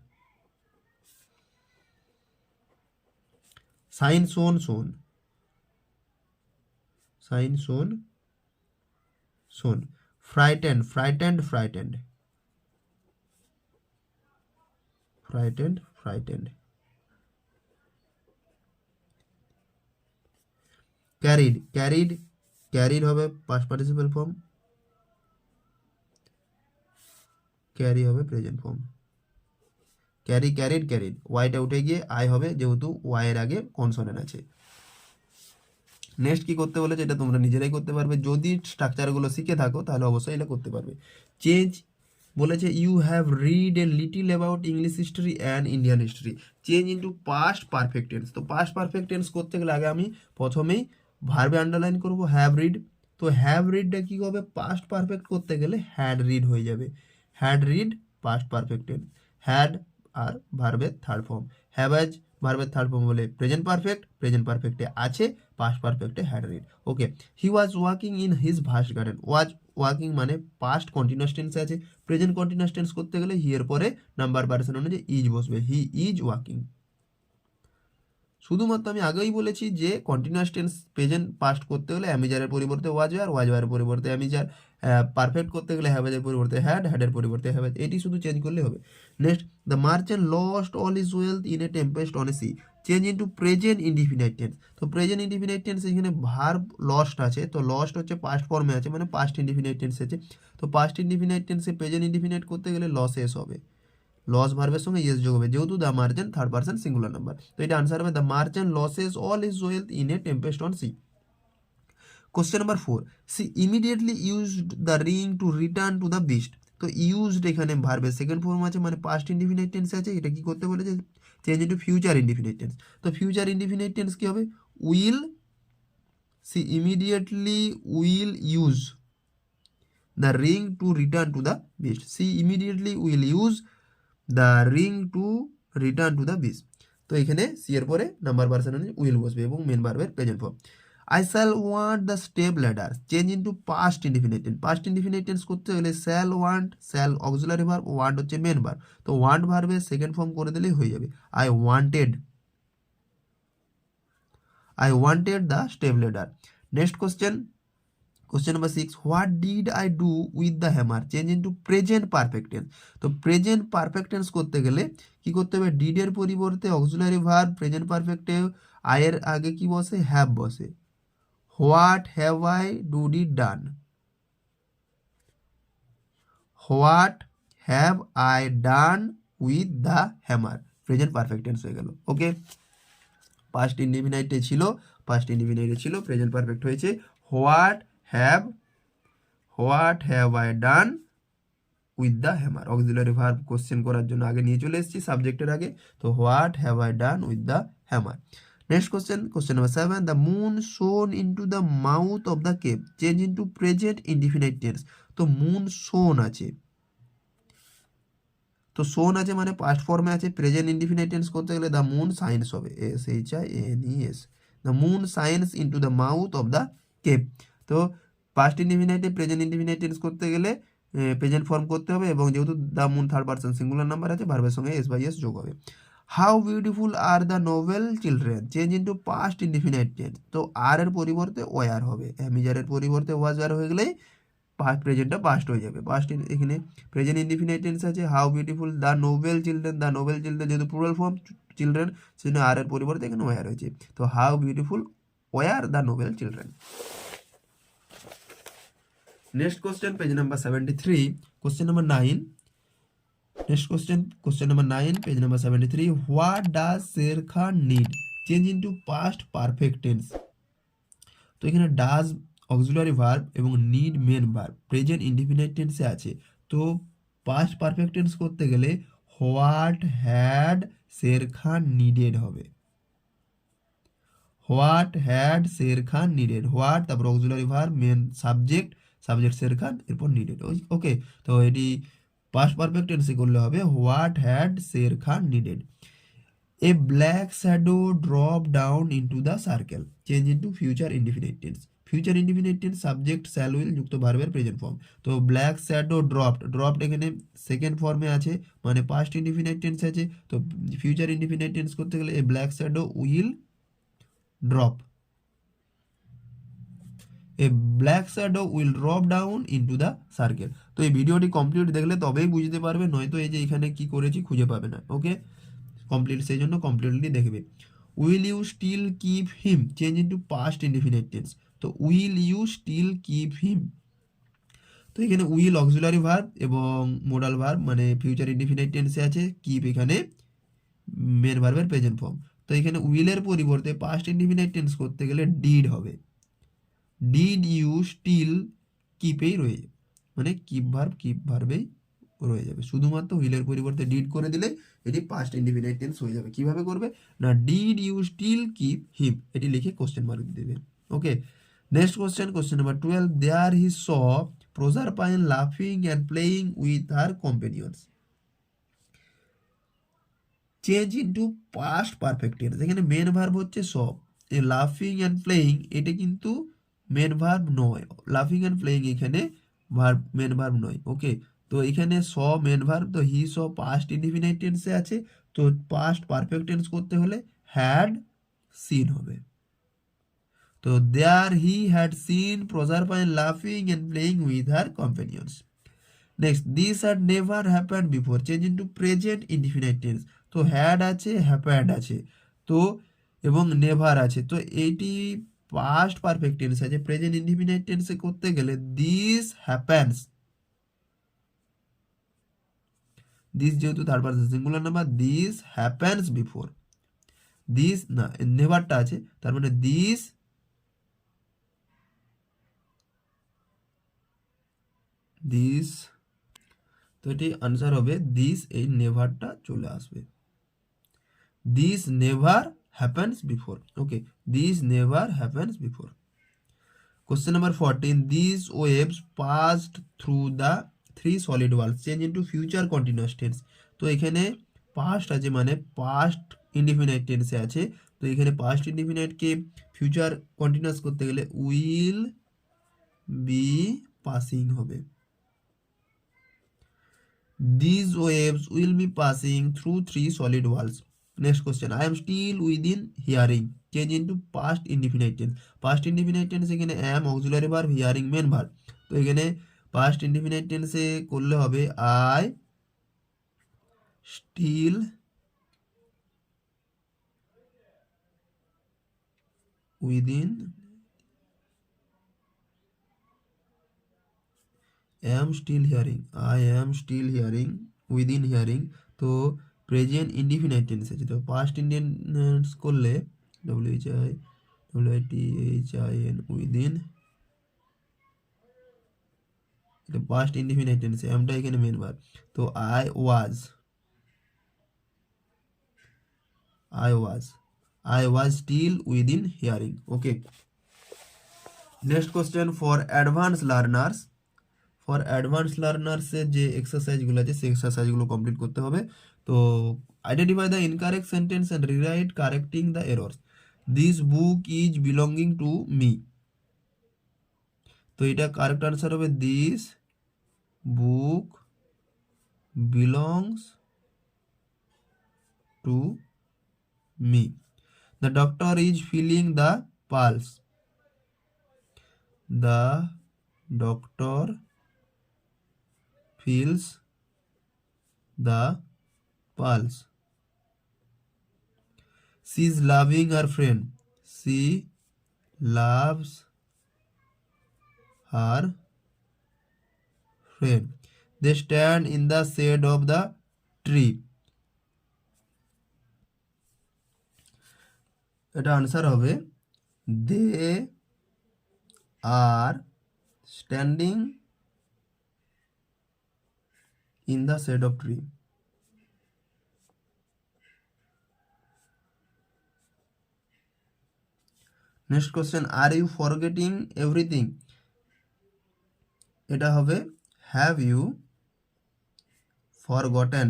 shine shone shone, shine shone shone, frightened frightened frightened, frightened frightened, carried carried, carried হবে past participle form, carry হবে present form, carry carried carried, ওয়াইটা উঠে গিয়ে I হবে যেহেতু Y এর আগে consonant আছে। নেক্সট কি করতে বলেছে, এটা তোমরা নিজেরাই করতে পারবে, যদি স্ট্রাকচারগুলো শিখে থাকো তাহলে অবশ্যই এটা করতে পারবে। চেঞ্জ বলেছে you have read a little about English history and Indian history, change into past perfect tense. তো পাস্ট পারফেক্ট টেন্স করতে গেলে আগে আমি প্রথমেই ভার্বে আন্ডারলাইন করব হ্যাভ রিড। তো হ্যাভ রিডটা কী হবে, পাস্ট পারফেক্ট করতে গেলে হ্যাড রিড হয়ে যাবে, had read past perfect tense, had আর ভার্বের থার্ড ফর্ম, হ্যাভাজ ভার্বের থার্ড ফর্ম বলে প্রেজেন্ট পারফেক্ট, প্রেজেন্ট পারফেক্টে আছে, পাস্ট পারফেক্টে had read. Okay, he was walking in his vast garden, was walking মানে পাস্ট কন্টিনিউয়াস টেন্সে আছে, প্রেজেন্ট কন্টিনিউয়াস টেন্স করতে গেলে হি এর পরে নাম্বার পার্সন অনুযায়ী ইজ বসবে, হি ইজ ওয়াকিং। শুধুমাত্র আমি আগেই বলেছি যে কন্টিনিউয়াস টেন্স প্রেজেন্ট পাস্ট করতে গেলে অ্যামিজারের পরিবর্তে ওয়াজ ওয়ারের পরিবর্তে অ্যামিজার, পারফেক্ট করতে গেলে হ্যাভাজের পরিবর্তে হ্যাড, হ্যাডের পরিবর্তে হ্যাভাজ, এটি শুধু চেঞ্জ করলে হবে। Next, the merchant lost all is wealth in a tempest on a sea, change into present indefinite tense. তো প্রেজেন্ট ইনডিফিনাইট টেন্স এখানে ভার্ব লস্ট আছে, তো লস্ট হচ্ছে পাস্ট ফর্মে আছে মানে পাস্ট ইনডিফিনাইট টেন্স আছে, তো পাস্ট ইনডিফিনাইট টেন্সে প্রেজেন্ট ইনডিফিনাইট করতে গেলে লস এস হবে, লস ভার্বের সঙ্গে ইয়েস যোগ হবে, যেহেতু the merchant third person singular number, তো এটা আনসার হবে the merchant loses all is wealth in a tempest on sea. Question number 4, she immediately used the ring to return to the beast. তো used এখানে ভার্বের second form আছে মানে past indefinite tense আছে, এটা কি করতে বলেছে, change into future indefinite tense. তো ফিউচার ইনডিফিনাইট টেন্স কি হবে, will, she immediately will use the ring to return to the beast, she immediately will use the ring to return to the beast. তো এখানে C এর পরে number person will বসবে এবং main ভার্বের present form. I shall want the step ladder, change into past indefinite tense, past indefinite tense করতে হলে shall want, shall auxiliary verb, want হচ্ছে মেন ভার্ব, তো ওয়ান্ট ভার্বের সেকেন্ড ফর্ম করে দিলেই হয়ে যাবে, I wanted, I wanted the step ladder. Next question, question number 6, what did I do with the hammer, change into present perfect tense. তো present perfect tense করতে গেলে কি করতে হবে, ডিডের পরিবর্তে অক্সিলারি ভার্ব, প্রেজেন্ট পারফেক্টে আয়ের আগে কি বসে, হ্যাভ বসে, what have I dude it done, what have I done with the hammer, present perfect tense হয়ে গেল। ওকে, পাস্ট ইনডিফিনাইটে ছিল, পাস্ট ইনডিফিনাইটে ছিল, প্রেজেন্ট পারফেক্ট হয়েছে, what have I done with the hammer, auxiliary verb question করার জন্য আগে নিয়ে চলে এসেছি সাবজেক্টের আগে, তো what have I done with the hammer. Next question, question number 7, the moon শোন into the mouth of the cave, change into present indefinite tense. তো মুন শোন আছে, তো শোন আছে মানে পাস্ট ফর্মে আছে, প্রেজেন্ট ইনডিফিনাইট টেন্স করতে গেলে দ্য মুন সাইন্স হবে, SHINES, the moon science into the mouth of the cave. তো পাস্ট ইনডিফিনাইটে প্রেজেন্ট ইনডিফিনাইট টেন্স করতে গেলে প্রেজেন্ট ফর্ম করতে হবে, এবং যেহেতু the moon third person singular number আছে ভার্বের সঙ্গে S/S যোগ হবে। How beautiful are the noble children, change into past indefinite tense. তো আর এর পরিবর্তে ওয়ার হবে, অ্যামিজারের পরিবর্তে ওয়াজ ওয়ার হয়ে গেলেই প্রেজেন্টটা পাস্ট হয়ে যাবে। পাস্ট এখানে প্রেজেন্ট ইনডিফিনাইট টেন্স আছে, how beautiful the noble children, the noble children যেহেতু প্লুরাল ফর্ম চিলড্রেন সেজন্য আর এর পরিবর্তে এখানে ওয়ার হয়েছে, তো how beautiful were the noble children. Next question, page number 73, question number 9। Next question, question number 9, page number 73, what does Sher Khan need, change into past perfect tense. তো এখানে ডাজ অক্সিলারি ভার্ব এবং need main verb, present indefinite টেন্সে আছে, তো past perfect tense করতে গেলে what had Sher Khan needed হবে, what had Sher Khan needed, what তারপর auxiliary verb main subject, subject Sher Khan এরপর নিডেড। ওকে, তো এটি পাস্ট পারফেক্ট টেন্সে করলে হবে what had Sher Khan needed. A black shadow drop down into the circle, change into future indefinite tense. Future indefinite tense subject shall will যুক্ত ভার্বের present form. তো black shadow dropped, dropped এখানে second ফর্মে আছে, মানে পাস্ট ইনডিফিনিট টেন্স আছে। তো future indefinite tense করতে গেলে a black shadow will drop, a black shadow will drop down into the circle. তো এই ভিডিওটি কমপ্লিট দেখলে তবেই বুঝতে পারবে, নয়তো এই যে এখানে কি করেছি খুঁজে পাবে না। ওকে, কমপ্লিট, সেই জন্য কমপ্লিটলি দেখবে। Will you still keep him, change into past indefinite tense. তো will you still keep him, তো এখানে উইল অক্সিলারি ভার্ব এবং মোডাল ভার্ব মানে ফিউচার ইনডিফিনিট টেন্সে আছে, কিপ এখানে মেন ভার্বের প্রেজেন্ট ফর্ম। তো এখানে উইলের পরিবর্তে পাস্ট ইনডিফিনিট টেন্স করতে গেলে ডিড হবে, ডিড ইউ স্টিল কিপেই রয়ে যাবে, মানে কিপ ভার্বেই রয়ে যাবে। শুধুমাত্র উইলের পরিবর্তে ডিড করে দিলে এটি পাস্ট ইনডিফিনিট টেন্স হয়ে যাবে। কিভাবে করবে না, did you still keep him এটি লিখে কোশ্চেন মার্ক দেবে। Okay, next question, question number 12, there he saw Proserpine লাফিং and playing with her companions, change into past perfect tense. এখানে মেন ভার্ব হচ্ছে স, এই লাফিং অ্যান্ড প্লেয়িং এটা কিন্তু মেন ভার্ব নয়, লাফিং অ্যান্ড প্লেয়িং এখানে ভার্ব, মেন ভার্ব নয়। ওকে, তো এখানে স মেন ভার্ব, তো হি স পাস্ট ইনডিফিনিট টেন্সে আছে, তো পাস্ট পারফেক্ট টেন্স করতে হলে হ্যাড সিন হবে। তো দেয়ার হি হ্যাড সিন প্রজারপাইন লাফিং and playing with her companions. Next, this had never happened before, change into present indefinite tense. তো হ্যাড আছে, হ্যাপেন্ড আছে, তো এবং নেভার আছে, তো এইটি পাস্ট পারফেক্ট টেন্স আছে। প্রেজেন্ট ইনডিফিনিট টেন্সে করতে গেলে দিস হ্যাপেন্স, দিস যেহেতু third person singular number, this happens before, this না নেভারটা আছে, তার মানে দিস দিস, তো এটি আনসার হবে দিস, এই নেভারটা চলে আসবে, this never happens before. Okay, this never happens before. Question number 14, these waves passed through the three solid walls, change into future continuous tense। তো এখানে পাস্ট আছে মানে পাস্ট ইনডিফিনাইট টেন্সে আছে, তো এখানে পাস্ট ইনডিফিনাইটকে ফিউচার কন্টিনিউয়াস করতে গেলে উইল বি পাসিং হবে, these waves will be passing through three solid walls। Next question, I am still within hearing, change into past indefinite tense। past indefinite tense এখানে am auxiliary verb, hearing main verb। তো এখানে past indefinite tense এ করলে হবে I still within am still hearing, I am still hearing within hearing। তো present indefinite tense আছে, তো past Indian করলে WHITHIN within, এটা পাস্ট ইনডিফিনাইট টেন্স, আমটা এখানে মেন ভার্ব। তো I was still within hearing। Okay, next question, for advance learners, for advance লার্নার্সের যে এক্সারসাইজগুলো আছে সেই এক্সারসাইজগুলো কমপ্লিট করতে হবে। তো identify the incorrect sentence and rewrite correcting the errors, this book is belonging to me. তো এটা কারেক্ট আনসার হবে this book belongs to me. The doctor is filling the pulse, the doctor feels the pulse। She is loving her friend, she loves her friend। They stand in the shade of the tree। এটা answer হবে they are standing in the shade of tree। Next question, are you forgetting everything, এটা হবে have you forgotten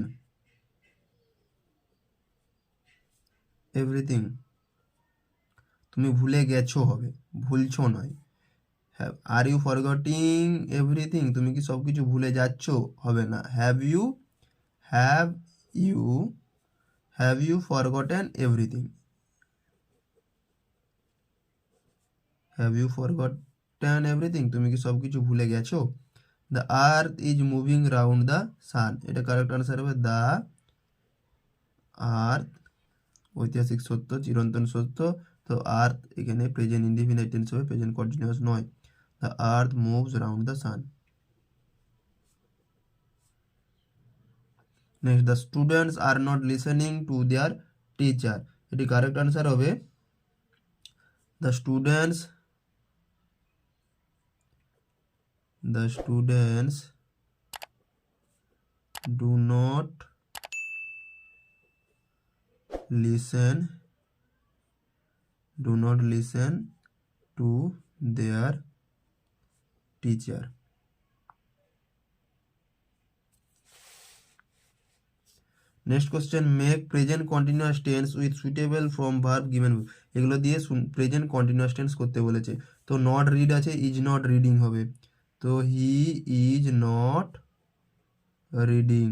everything, তুমি ভুলে গেছো হবে, ভুলছো নয়। Are you ফরগটিং everything, তুমি কি সব কিছু ভুলে যাচ্ছ, হবে না। Have you forgotten everything, have you forgotten everything, তুমি কি সব কিছু ভুলে গেছো। The earth is moving round the sun, এটা কারেক্ট আনসার হবে। দ্য আর্থ ঐতিহাসিক সত্য, চিরন্তন সত্য, তো আর্থ এখানে প্রেজেন্ট ইনডিফিনিট টেন্স হবে, প্রেজেন্ট কন্টিনিউয়াস নয়। The earth moves round the sun. Next, the students are not listening to their teacher, এটি কারেক্ট আনসার হবে। The students do not listen to their teacher. Next question, make present continuous tense with suitable from verb given, এগুলো দিয়ে present continuous tense করতে বলেছে। তো not read আছে, is not reading হবে, তো হি ইজ নট রিডিং।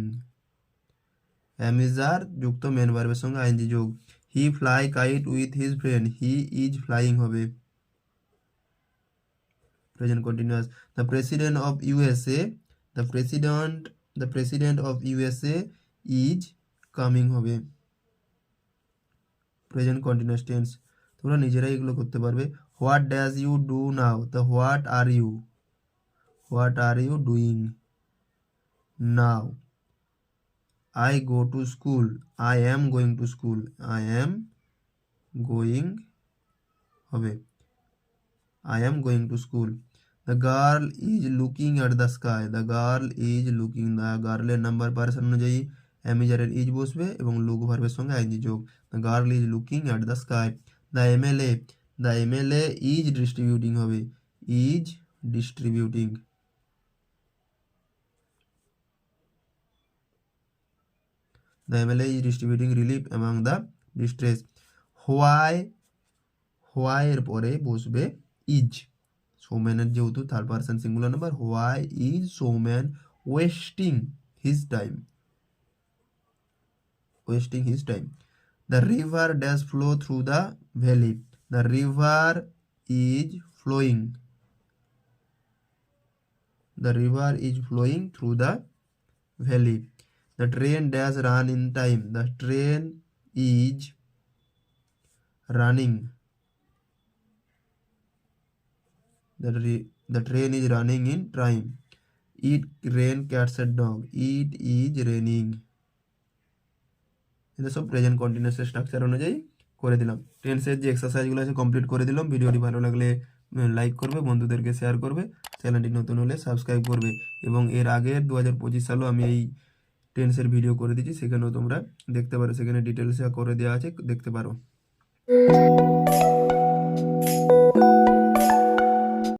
অ্যামিজার যুক্ত মেন ভার্বের সঙ্গে আইএনজি যোগ। He fly kite with his friend, he is flying হবে, present continuous. The president of USA, the president of USA is coming হবে, প্রেজেন্ট কন্টিনিউয়াস টেন্স। তোমরা নিজেরাই এগুলো করতে পারবে। What does you do now, the what are you doing now. I go to school, I am going to school, I am going হবে, I am going to school. The girl is looking at the sky, the girl is looking, the girl এর number person অনুযায়ী অ্যামিজারের is বসবে এবং look ভার্বের সঙ্গে ING যোগ। The girl is looking at the sky. The MLA is distributing হবে, is distributing. The MLA is distributing relief among the distressed. why এর পরে বসবে ইজ, সৌম্যানের যেহেতু third person singular number, why is Soumyan wasting his time. The river does flow through the valley, the river is flowing through the valley. The train does run in time, the train is running, the train is running in time. It rain cats and dog, it is raining. এটা সব present continuous structure অনুযায়ী করে দিলাম। টেন্সের যে এক্সারসাইজগুলো আছে complete করে দিলাম। ভিডিওটি ভালো লাগলে লাইক করবে, বন্ধুদেরকে শেয়ার করবে, চ্যানেলটি নতুন হলে সাবস্ক্রাইব করবে। এবং এর আগের 2025 সালেও আমি এই টেন্সের ভিডিও করে দিয়েছি, সেখানেও তোমরা দেখতে পারো, সেখানে ডিটেলসে করে দেওয়া আছে, দেখতে পারো।